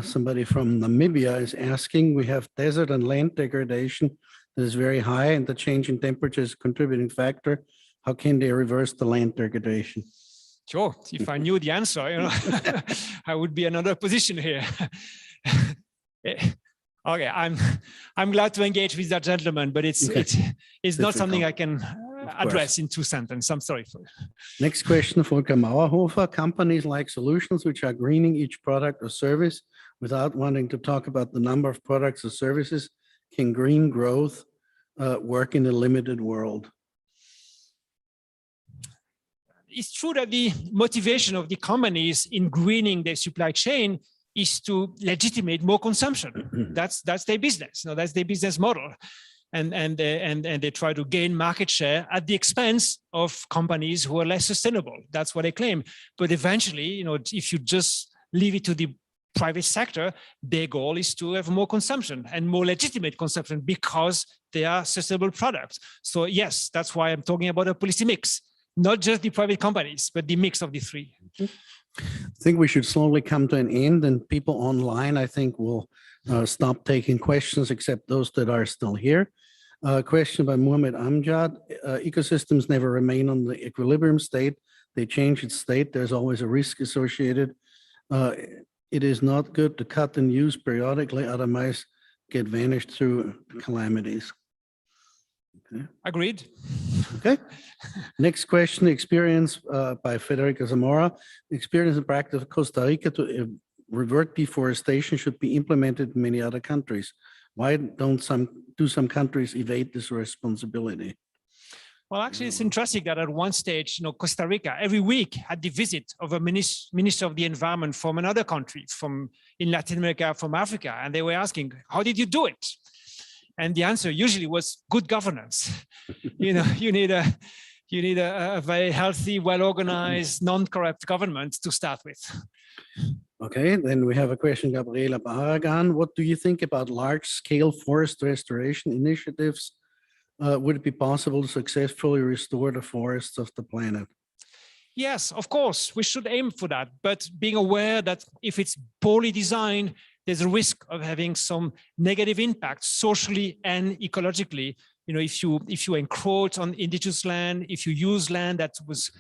Somebody from Namibia is asking, we have desert and land degradation that is very high and the change in temperature is a contributing factor. How can they reverse the land degradation? Sure, if I knew the answer, you know, I would be in another position here. Okay, I'm glad to engage with that gentleman, but it's not something I can address in 2 sentences. I'm sorry for it. Next question, Volker Mauerhofer. Companies like solutions which are greening each product or service without wanting to talk about the number of products or services. Can green growth work in a limited world? It's true that the motivation of the companies in greening their supply chain is to legitimate more consumption. That's their business. No, that's their business model, and they try to gain market share at the expense of companies who are less sustainable. That's what they claim. But eventually, you know, if you just leave it to the private sector, their goal is to have more consumption and more legitimate consumption because they are sustainable products. So yes, that's why I'm talking about a policy mix, not just the private companies, but the mix of the three. I think we should slowly come to an end, and people online, I think, will stop taking questions except those that are still here. Question by Muhammad Amjad. Ecosystems never remain on the equilibrium state. They change its state. There's always a risk associated. It is not good to cut and use periodically, otherwise get vanished through calamities. Agreed. Okay. Next question, experience by Federica Zamora. Experience and practice of Costa Rica to revert deforestation should be implemented in many other countries. Why do some countries evade this responsibility? Well, actually, it's interesting that at one stage, Costa Rica every week had the visit of a minister of the environment from another country, from in Latin America, from Africa, and they were asking, "How did you do it?" And the answer usually was good governance. You need a very healthy, well-organized, non-corrupt government to start with. Okay, then we have a question, Gabriela Barragan. What do you think about large-scale forest restoration initiatives? Would it be possible to successfully restore the forests of the planet? Yes, of course, we should aim for that, but being aware that if it's poorly designed, there's a risk of having some negative impact socially and ecologically. If you encroach on indigenous land, if you use land that was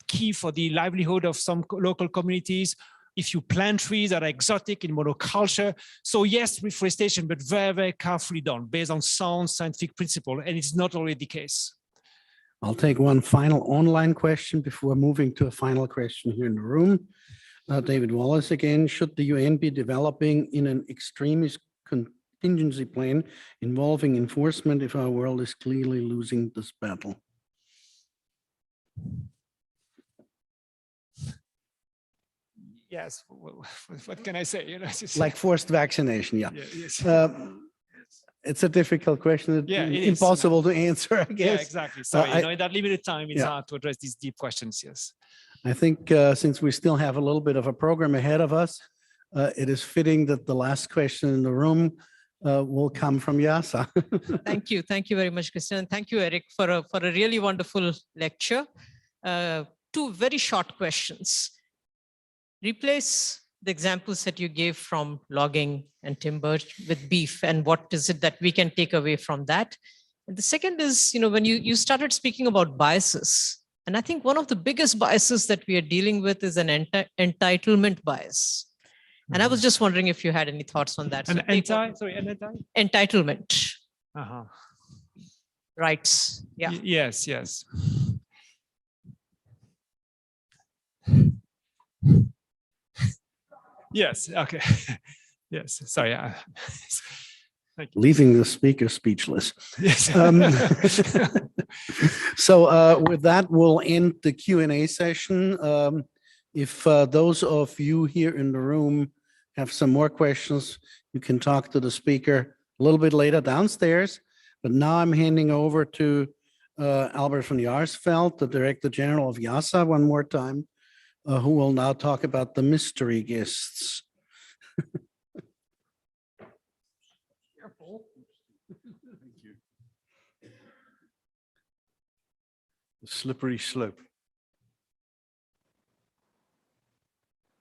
key for the livelihood of some local communities, if you plant trees that are exotic in monoculture. So yes, reforestation, but very, very carefully done based on sound scientific principle, and it's not already the case. I'll take one final online question before moving to a final question here in the room. David Wallace again, should the UN be developing in an extremist contingency plan involving enforcement if our world is clearly losing this battle? Yes, what can I say? Like forced vaccination, yeah. Yes. It's a difficult question. Yeah, it impossible to answer, I guess. Yeah, exactly. So, in that limited time, it's hard to address these deep questions, yes. I think since we still have a little bit of a program ahead of us, it is fitting that the last question in the room will come from IIASA. Thank you. Thank you very much, Christian. And thank you, Eric, for a really wonderful lecture. Two very short questions. Replace the examples that you gave from logging and timber with beef, and what is it that we can take away from that? And the second is, when you started speaking about biases, and I think one of the biggest biases that we are dealing with is an entitlement bias. And I was just wondering if you had any thoughts on that. Entitlement. Rights. Yeah. Yes. Yes. Okay. Yes. Sorry. Leaving the speaker speechless. Yes. So with that, we'll end the Q&A session. If those of you here in the room have some more questions, you can talk to the speaker a little bit later downstairs. But now I'm handing over to Albert van Jaarsveld, the Director General of IIASA, one more time, who will now talk about the mystery guests. Slippery slope.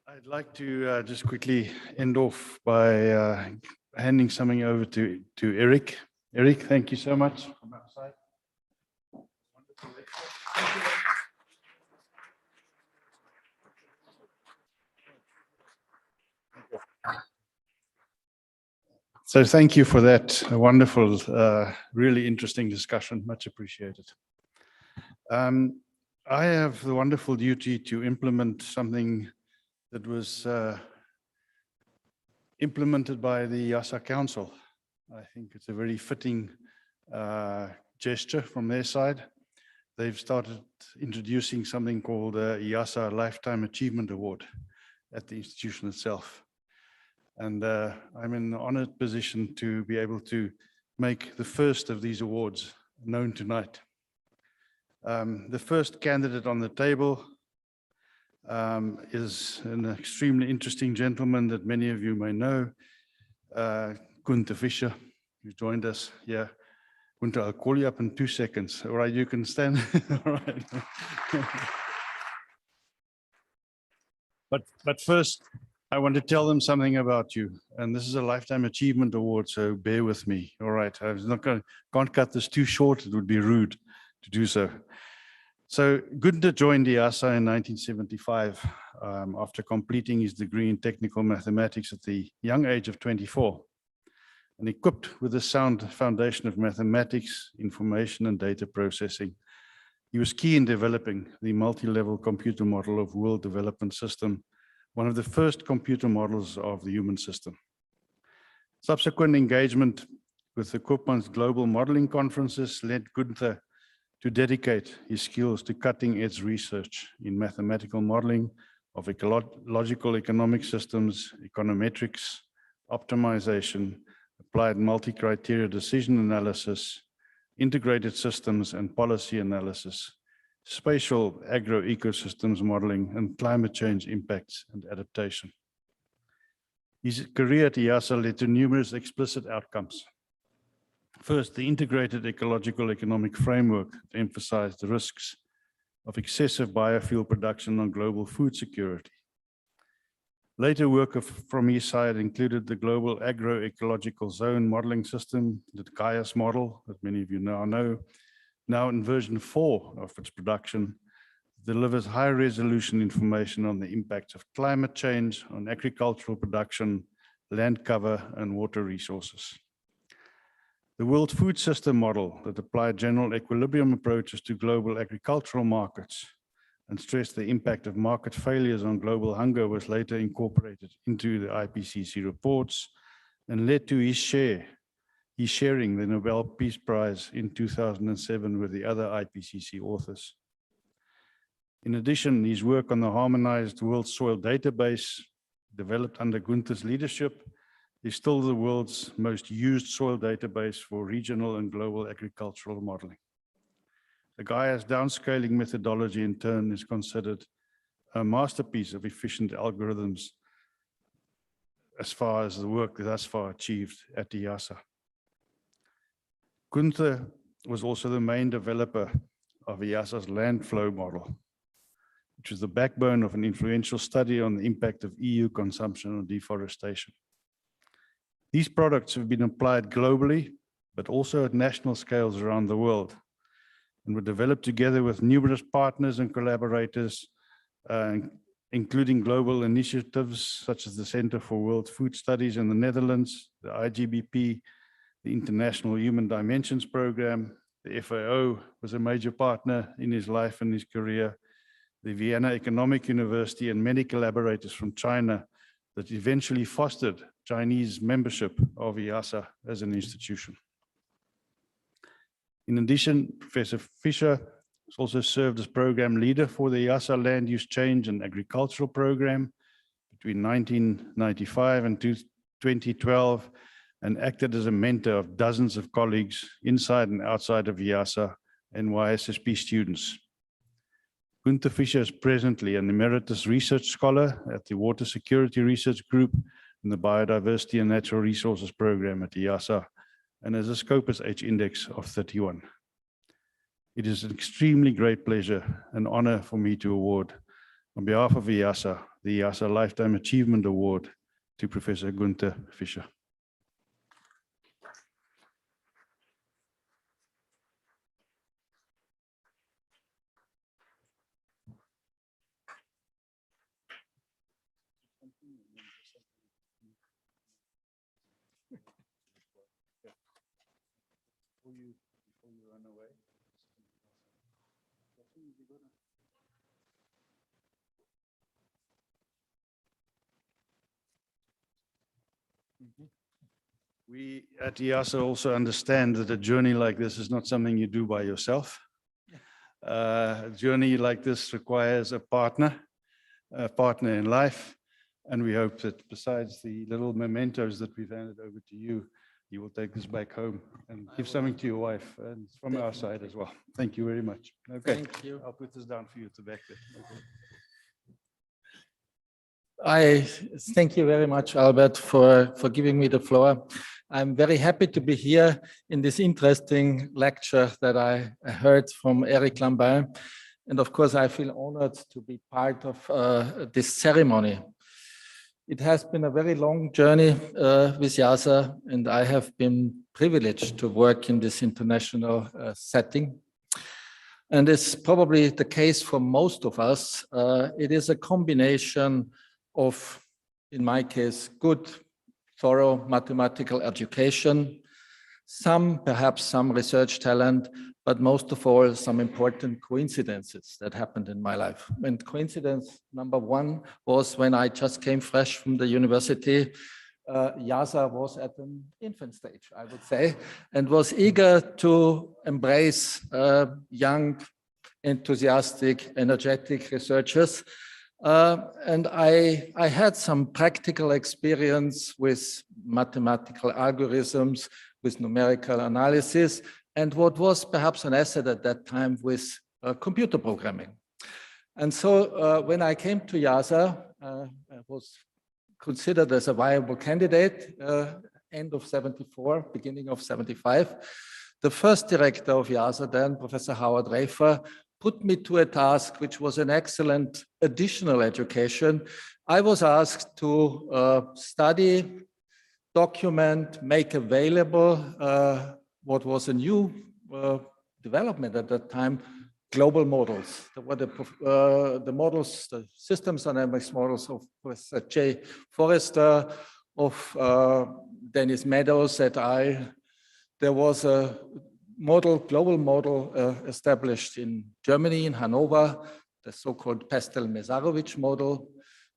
I'd like to just quickly end off by handing something over to Eric. Eric, thank you so much. From outside. So thank you for that wonderful, really interesting discussion. Much appreciated. I have the wonderful duty to implement something that was implemented by the IIASA Council. I think it's a very fitting gesture from their side. They've started introducing something called the IIASA Lifetime Achievement Award at the institution itself. And I'm in the honored position to be able to make the first of these awards known tonight. The first candidate on the table is an extremely interesting gentleman that many of you may know, Gunther Fischer, who joined us here. Gunther, I'll call you up in 2 seconds. All right, you can stand. All right. But first, I want to tell them something about you. And this is a Lifetime Achievement Award, so bear with me. All right, can't cut this too short. It would be rude to do so. So Gunther joined IIASA in 1975 after completing his degree in technical mathematics at the young age of 24. and equipped with a sound foundation of mathematics, information, and data processing. He was key in developing the multi-level computer model of World Development System, one of the first computer models of the human system. Subsequent engagement with the Koopmans Global Modeling Conferences led Gunther to dedicate his skills to cutting-edge research in mathematical modeling of ecological economic systems, econometrics, optimization, applied multi-criteria decision analysis, integrated systems and policy analysis, spatial agro-ecosystems modeling, and climate change impacts and adaptation. His career at IIASA led to numerous explicit outcomes. First, the integrated ecological economic framework emphasized the risks of excessive biofuel production on global food security. Later work from his side included the global agroecological zone modeling system, the GAIAS model that many of you now know. Now in version 4 of its production, delivers high resolution information on the impacts of climate change on agricultural production, land cover, and water resources. The World Food System model that applied general equilibrium approaches to global agricultural markets and stressed the impact of market failures on global hunger was later incorporated into the IPCC reports and led to his sharing the Nobel Peace Prize in 2007 with the other IPCC authors. In addition, his work on the harmonized World Soil Database, developed under Gunther's leadership, is still the world's most used soil database for regional and global agricultural modeling. The GAIAS downscaling methodology, in turn, is considered a masterpiece of efficient algorithms as far as the work thus far achieved at IIASA. Gunther was also the main developer of IIASA's land flow model, which is the backbone of an influential study on the impact of EU consumption on deforestation. These products have been applied globally, but also at national scales around the world, and were developed together with numerous partners and collaborators, including global initiatives such as the Center for World Food Studies in the Netherlands, the IGBP, the International Human Dimensions Program. The FAO was a major partner in his life and his career, the Vienna Economic University, and many collaborators from China that eventually fostered Chinese membership of IIASA as an institution. In addition, Professor Fischer has also served as program leader for the IIASA Land Use Change and Agricultural Program between 1995 and 2012, and acted as a mentor of dozens of colleagues inside and outside of IIASA and YSSP students. Gunther Fischer is presently an emeritus research scholar at the Water Security Research Group in the Biodiversity and Natural Resources Program at IIASA, and has a Scopus H index of 31. It is an extremely great pleasure and honor for me to award, on behalf of IIASA, the IIASA Lifetime Achievement Award to Professor Gunther Fischer. Before you run away. We at IIASA also understand that a journey like this is not something you do by yourself. A journey like this requires a partner in life, and we hope that besides the little mementos that we've handed over to you, you will take this back home and give something to your wife, and from our side as well. Thank you very much. Okay. Thank you. I'll put this down for you at the back there. Okay. I thank you very much, Albert, for giving me the floor. I'm very happy to be here in this interesting lecture that I heard from Eric Lambin. And of course, I feel honored to be part of this ceremony. It has been a very long journey with IIASA, and I have been privileged to work in this international setting. And it's probably the case for most of us. It is a combination of, in my case, good thorough mathematical education, perhaps some research talent, but most of all, some important coincidences that happened in my life. And coincidence number one was when I just came fresh from the university, IIASA was at an infant stage, I would say, and was eager to embrace young, enthusiastic, energetic researchers. And I had some practical experience with mathematical algorithms, with numerical analysis, and what was perhaps an asset at that time with computer programming. And so when I came to IIASA, I was considered as a viable candidate, end of 74, beginning of 75. The first director of IIASA then, Professor Howard Rafer, put me to a task which was an excellent additional education. I was asked to study, document, make available what was a new development at that time, global models. The models, the systems dynamics models of Professor J. Forrester, of Dennis Meadows et al. There was a model, global model established in Germany, in Hanover, the so-called Pestel-Mesarovic model.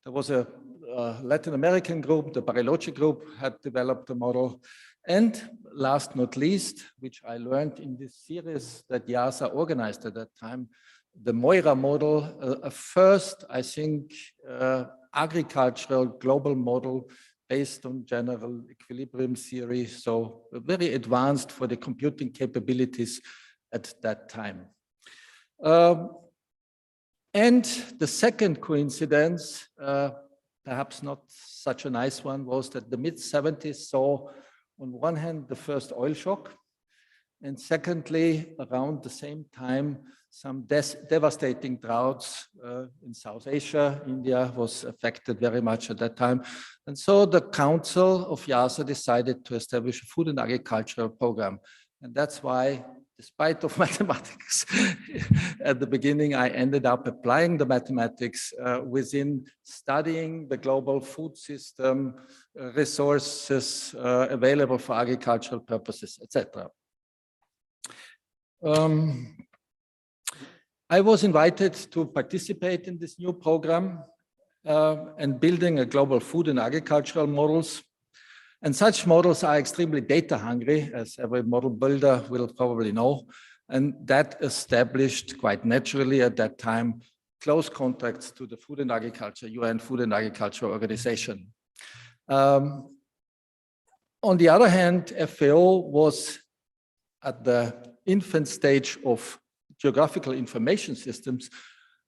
There was a Latin American group, the Bariloche group, had developed a model. And last not least, which I learned in this series that IIASA organized at that time, the Moira model, a first, I think, agricultural global model based on general equilibrium theory, so very advanced for the computing capabilities at that time. And the second coincidence, perhaps not such a nice one, was that the mid-70s saw, on one hand, the first oil shock, and secondly, around the same time, some devastating droughts in South Asia. India was affected very much at that time. And so the Council of IIASA decided to establish a food and agricultural program. And that's why, despite of mathematics, at the beginning, I ended up applying the mathematics within studying the global food system, resources available for agricultural purposes, etc. I was invited to participate in this new program and building a global food and agricultural models. And such models are extremely data hungry, as every model builder will probably know. And that established quite naturally at that time close contacts to the Food and Agriculture, UN Food and Agriculture Organization. On the other hand, FAO was at the infant stage of geographical information systems,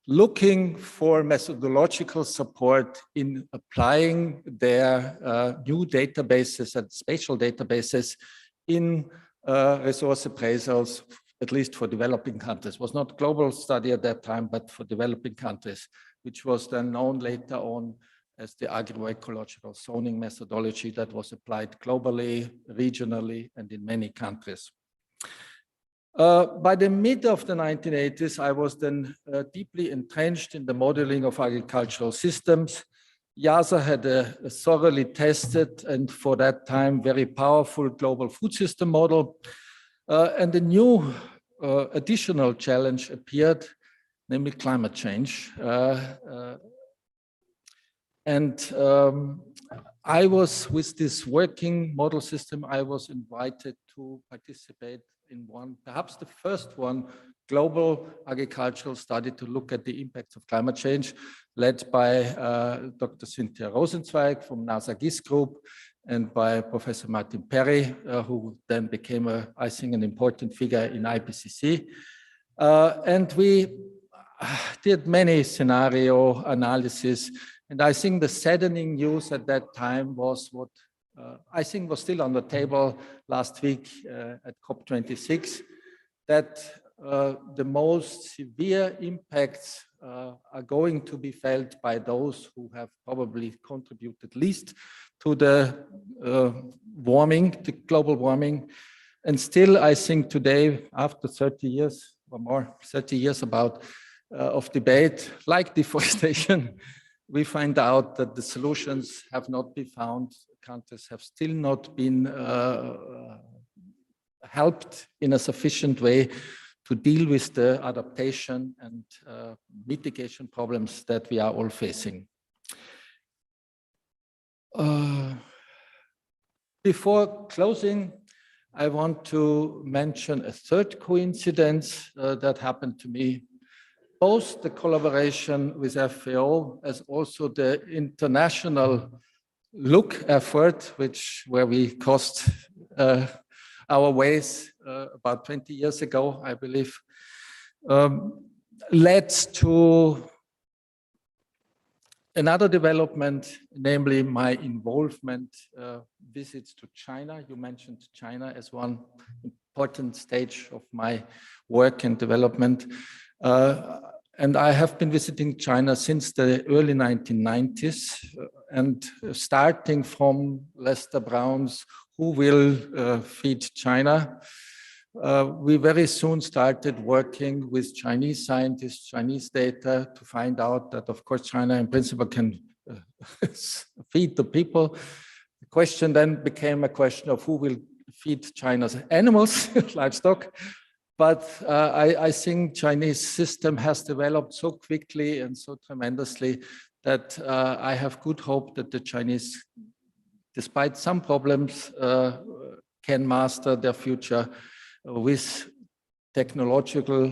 looking for methodological support in applying their new databases and spatial databases in resource appraisals, at least for developing countries. It was not global study at that time, but for developing countries, which was then known later on as the agroecological zoning methodology that was applied globally, regionally, and in many countries. By the mid of the 1980s, I was then deeply entrenched in the modeling of agricultural systems. IIASA had a thoroughly tested and for that time very powerful global food system model. And a new additional challenge appeared, namely climate change. I was, with this working model system, I was invited to participate in one, perhaps the first one, global agricultural study to look at the impacts of climate change, led by Dr. Cynthia Rosenzweig from NASA GIS Group and by Professor Martin Perry, who then became, I think, an important figure in IPCC. And we did many scenario analysis. And I think the saddening news at that time was what I think was still on the table last week at COP26, that the most severe impacts are going to be felt by those who have probably contributed least to the warming, the global warming. And still, I think today, after 30 years or more, 30 years about of debate, like deforestation, we find out that the solutions have not been found. Countries have still not been helped in a sufficient way to deal with the adaptation and mitigation problems that we are all facing. Before closing, I want to mention a third coincidence that happened to me. Both the collaboration with FAO as also the international look effort, where we cost our ways about 20 years ago, I believe, led to another development, namely my involvement, visits to China. You mentioned China as one important stage of my work and development. And I have been visiting China since the early 1990s, and starting from Lester Brown's Who Will Feed China? We very soon started working with Chinese scientists, Chinese data, to find out that, of course, China in principle can feed the people. The question then became a question of who will feed China's animals, livestock. But I think Chinese system has developed so quickly and so tremendously that I have good hope that the Chinese, despite some problems, can master their future with technological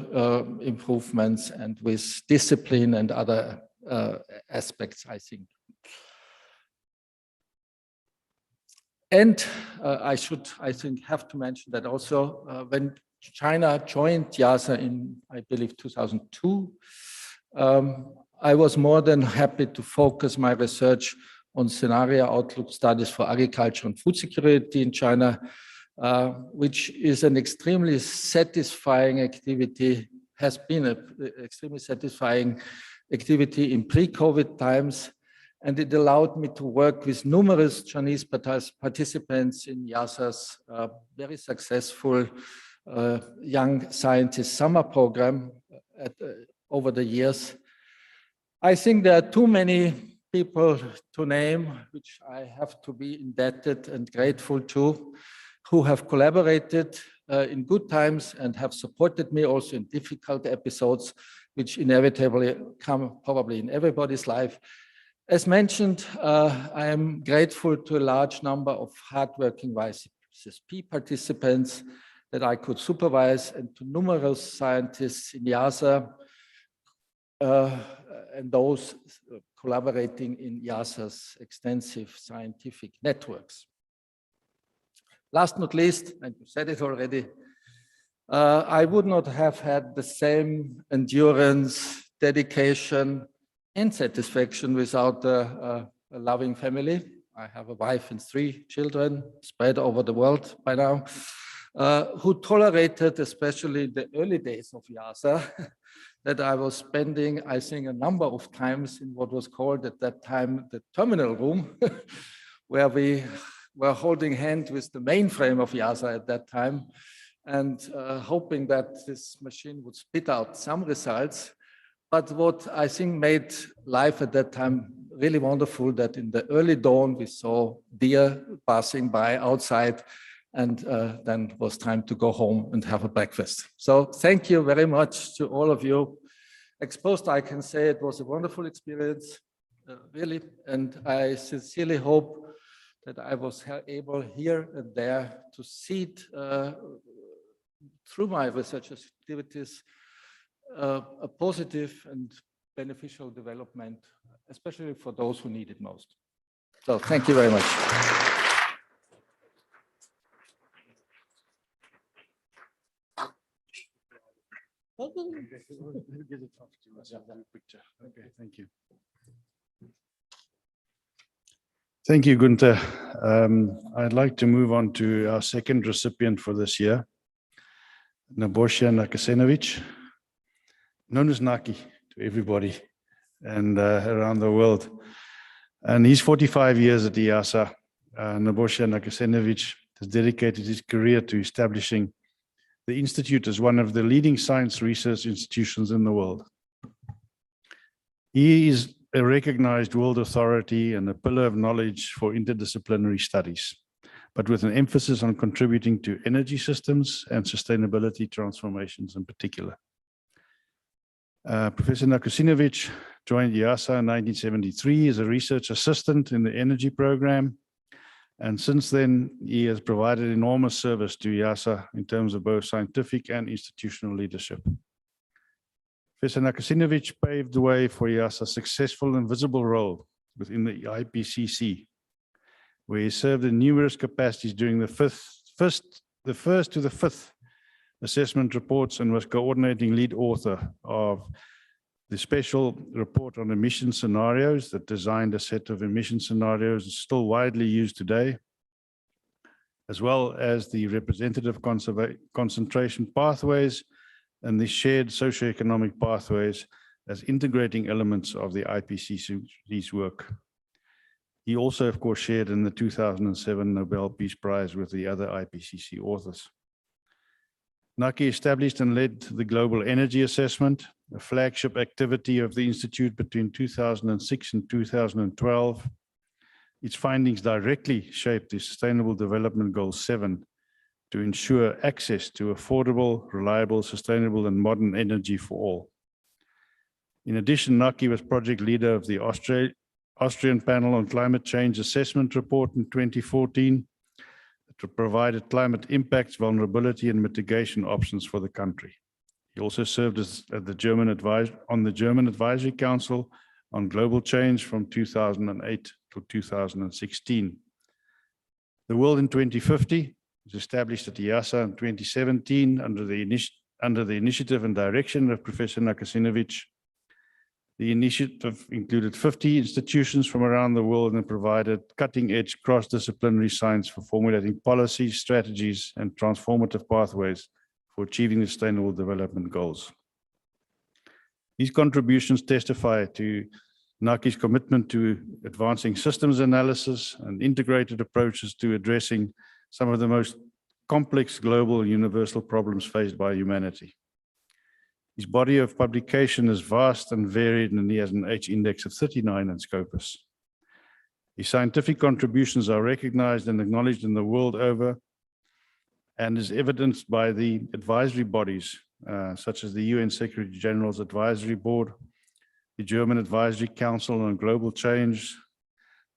improvements and with discipline and other aspects, I think. And I think, have to mention that also when China joined IIASA in, I believe, 2002, I was more than happy to focus my research on scenario outlook studies for agriculture and food security in China, which is an extremely satisfying activity, has been an extremely satisfying activity in pre-COVID times. And it allowed me to work with numerous Chinese participants in IIASA's very successful young scientist summer program over the years. I think there are too many people to name, which I have to be indebted and grateful to, who have collaborated in good times and have supported me also in difficult episodes, which inevitably come probably in everybody's life. As mentioned, I am grateful to a large number of hardworking YCSP participants that I could supervise, and to numerous scientists in IIASA and those collaborating in IIASA's extensive scientific networks. Last but not least, and you said it already, I would not have had the same endurance, dedication, and satisfaction without a loving family. I have a wife and 3 children spread over the world by now, who tolerated, especially the early days of IIASA, that I was spending, I think, a number of times in what was called at that time the terminal room, where we were holding hands with the mainframe of IIASA at that time, and hoping that this machine would spit out some results. But what I think made life at that time really wonderful, that in the early dawn we saw deer passing by outside, and then it was time to go home and have a breakfast. So thank you very much to all of you. Exposed, I can say it was a wonderful experience, really, and I sincerely hope that I was able here and there to see it through my research activities, a positive and beneficial development, especially for those who need it most. So thank you very much. Okay, thank you. Thank you, Gunther. I'd like to move on to our second recipient for this year, Nebojša Nakasenovic, known as Naki to everybody and around the world. And he's 45 years at IIASA. Nebojša Nakasenovic has dedicated his career to establishing the Institute as one of the leading science research institutions in the world. He is a recognized world authority and a pillar of knowledge for interdisciplinary studies, but with an emphasis on contributing to energy systems and sustainability transformations in particular. Professor Nakasinovic joined IIASA in 1973 as a research assistant in the energy program. And since then, he has provided enormous service to IIASA in terms of both scientific and institutional leadership. Professor Nakasinovic paved the way for IIASA's successful and visible role within the IPCC, where he served in numerous capacities during the first to the fifth assessment reports and was coordinating lead author of the special report on emission scenarios that designed a set of emission scenarios still widely used today, as well as the representative concentration pathways and the shared socioeconomic pathways as integrating elements of the IPCC's work. He also, of course, shared in the 2007 Nobel Peace Prize with the other IPCC authors. Naki established and led the Global Energy Assessment, a flagship activity of the Institute between 2006 and 2012. Its findings directly shaped the Sustainable Development Goal 7 to ensure access to affordable, reliable, sustainable, and modern energy for all. In addition, Naki was project leader of the Austrian Panel on Climate Change Assessment Report in 2014 that provided climate impacts, vulnerability, and mitigation options for the country. He also served as on the German Advisory Council on Global Change from 2008 to 2016. The World in 2050 was established at IIASA in 2017 under the initiative and direction of Professor Nakasinovic. The initiative included 50 institutions from around the world and provided cutting-edge cross-disciplinary science for formulating policies, strategies, and transformative pathways for achieving the Sustainable Development Goals. These contributions testify to Naki's commitment to advancing systems analysis and integrated approaches to addressing some of the most complex global universal problems faced by humanity. His body of publication is vast and varied, and he has an H index of 39 in Scopus. His scientific contributions are recognized and acknowledged in the world over, and is evidenced by the advisory bodies, such as the UN Secretary General's Advisory Board, the German Advisory Council on Global Change,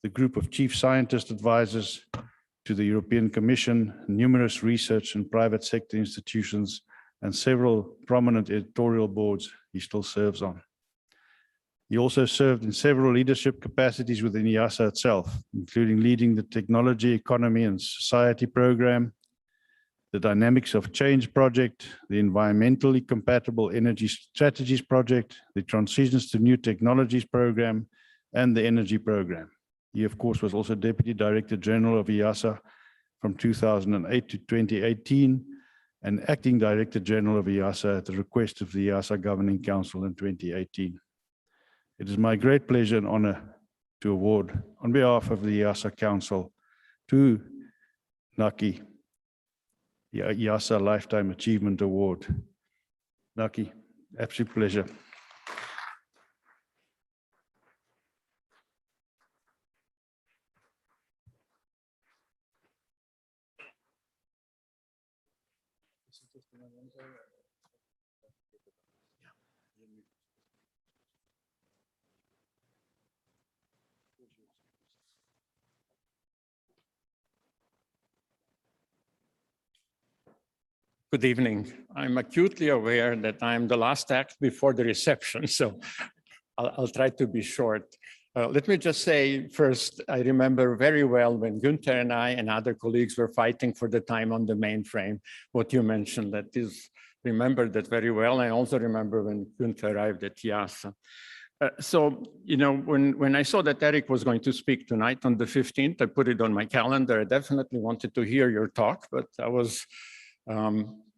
the group of chief scientist advisors to the European Commission, numerous research and private sector institutions, and several prominent editorial boards he still serves on. He also served in several leadership capacities within IIASA itself, including leading the Technology, Economy, and Society program, the Dynamics of Change project, the Environmentally Compatible Energy Strategies project, the Transitions to New Technologies program, and the Energy program. He, of course, was also Deputy Director General of IIASA from 2008 to 2018, and Acting Director General of IIASA at the request of the IIASA Governing Council in 2018. It is my great pleasure and honor to award, on behalf of the IIASA Council, to Naki, the IIASA Lifetime Achievement Award. Naki, absolute pleasure. Good evening. I'm acutely aware that I'm the last act before the reception, so I'll try to be short. Let me just say first, I remember very well when Günther and I and other colleagues were fighting for the time on the mainframe, what you mentioned, that is, remember that very well. I also remember when Günther arrived at IIASA. So, you know, when I saw that Eric was going to speak tonight on the 15th, I put it on my calendar. I definitely wanted to hear your talk, but I was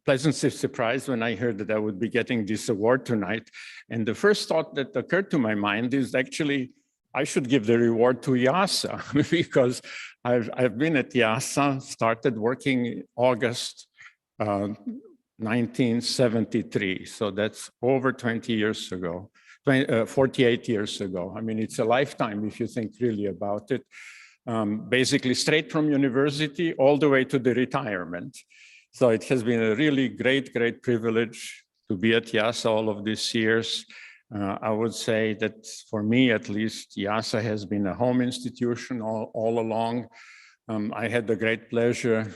pleasantly surprised when I heard that I would be getting this award tonight. And the first thought that occurred to my mind is actually, I should give the reward to IIASA because I've been at IIASA, started working August 1973. So that's over 20 years ago. 48 years ago. I mean, it's a lifetime if you think really about it. Basically straight from university all the way to the retirement. So it has been a really great, great privilege to be at IIASA all of these years. I would say that for me, at least, IIASA has been a home institution all along. I had the great pleasure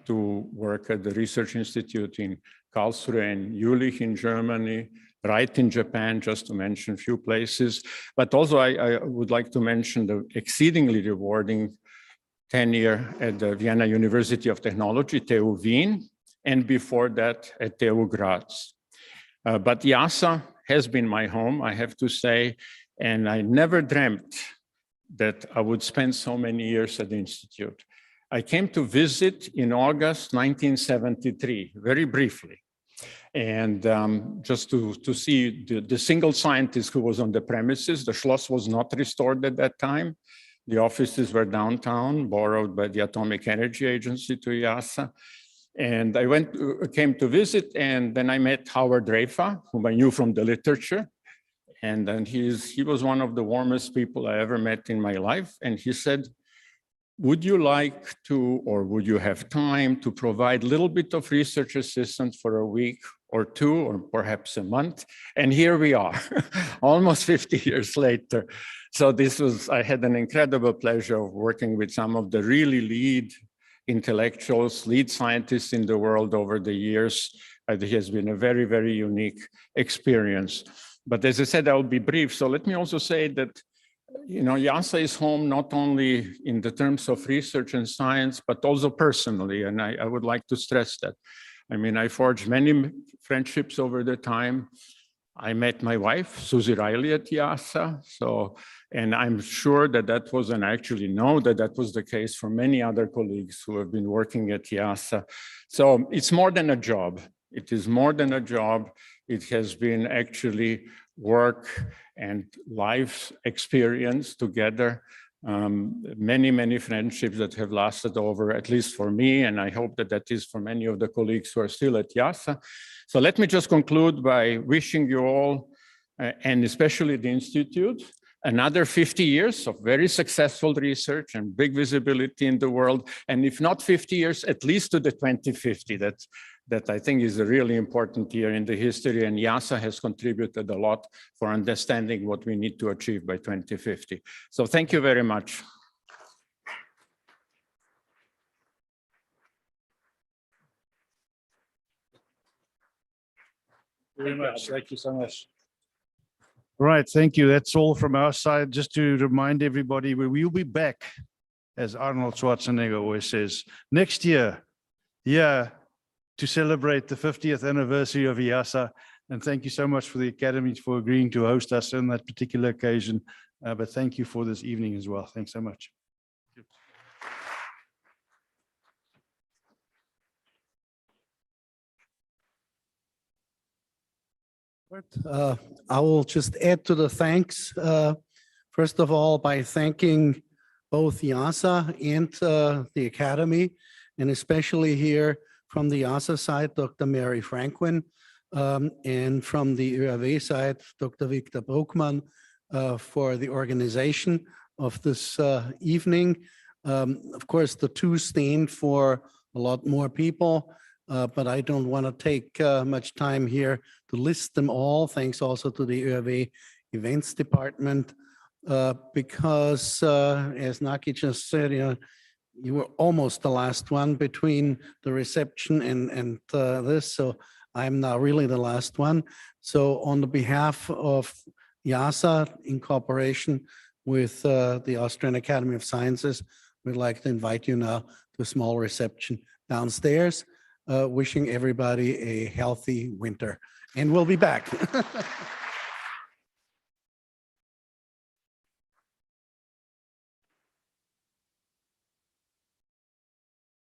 to work at the Research Institute in Karlsruhe and Jülich in Germany, Wright in Japan, just to mention a few places. But also I would like to mention the exceedingly rewarding tenure at the Vienna University of Technology, TU Wien, and before that at TU Graz. But IIASA has been my home, I have to say, and I never dreamt that I would spend so many years at the Institute. I came to visit in August 1973, very briefly, and just to see the single scientist who was on the premises. The Schloss was not restored at that time. The offices were downtown, borrowed by the Atomic Energy Agency to IIASA. And I came to visit, and then I met Howard Reifa, whom I knew from the literature. And then he was one of the warmest people I ever met in my life. And he said, would you like to, or would you have time to provide a little bit of research assistance for a week or two, or perhaps a month? And here we are, almost 50 years later. So I had an incredible pleasure of working with some of the really lead intellectuals, lead scientists in the world over the years. It has been a very, very unique experience. But as I said, I'll be brief. So let me also say that, you know, IIASA is home not only in the terms of research and science, but also personally. And I would like to stress that. I mean, I forged many friendships over the time. I met my wife, Susie Riley, at IIASA. And I'm sure that that was, and I actually know that that was the case for many other colleagues who have been working at IIASA. So it's more than a job. It is more than a job. It has been actually work and life experience together. Many, many friendships that have lasted over, at least for me, and I hope that that is for many of the colleagues who are still at IIASA. So let me just conclude by wishing you all, and especially the Institute, another 50 years of very successful research and big visibility in the world. And if not 50 years, at least to the 2050. That I think is a really important year in the history, and IIASA has contributed a lot for understanding what we need to achieve by 2050. So thank you very much. Very much. Thank you so much. Right, thank you. That's all from our side. Just to remind everybody, we will be back, as Arnold Schwarzenegger always says, next year, to celebrate the 50th anniversary of IIASA. And thank you so much for the Academy for agreeing to host us on that particular occasion. But thank you for this evening as well. Thanks so much. I will just add to the thanks, first of all, by thanking both IIASA and the Academy, and especially here from the IIASA side, Dr. Mary Franklin, and from the ÖAW side, Dr. Victor Bruckmann, for the organization of this evening. Of course, the two stand for a lot more people, but I don't want to take much time here to list them all. Thanks also to the ÖAW Events Department, because as Naki just said, you were almost the last one between the reception and this, so I'm now really the last one. So on the behalf of IIASA, in cooperation with the Austrian Academy of Sciences, we'd like to invite you now to a small reception downstairs, wishing everybody a healthy winter. And we'll be back.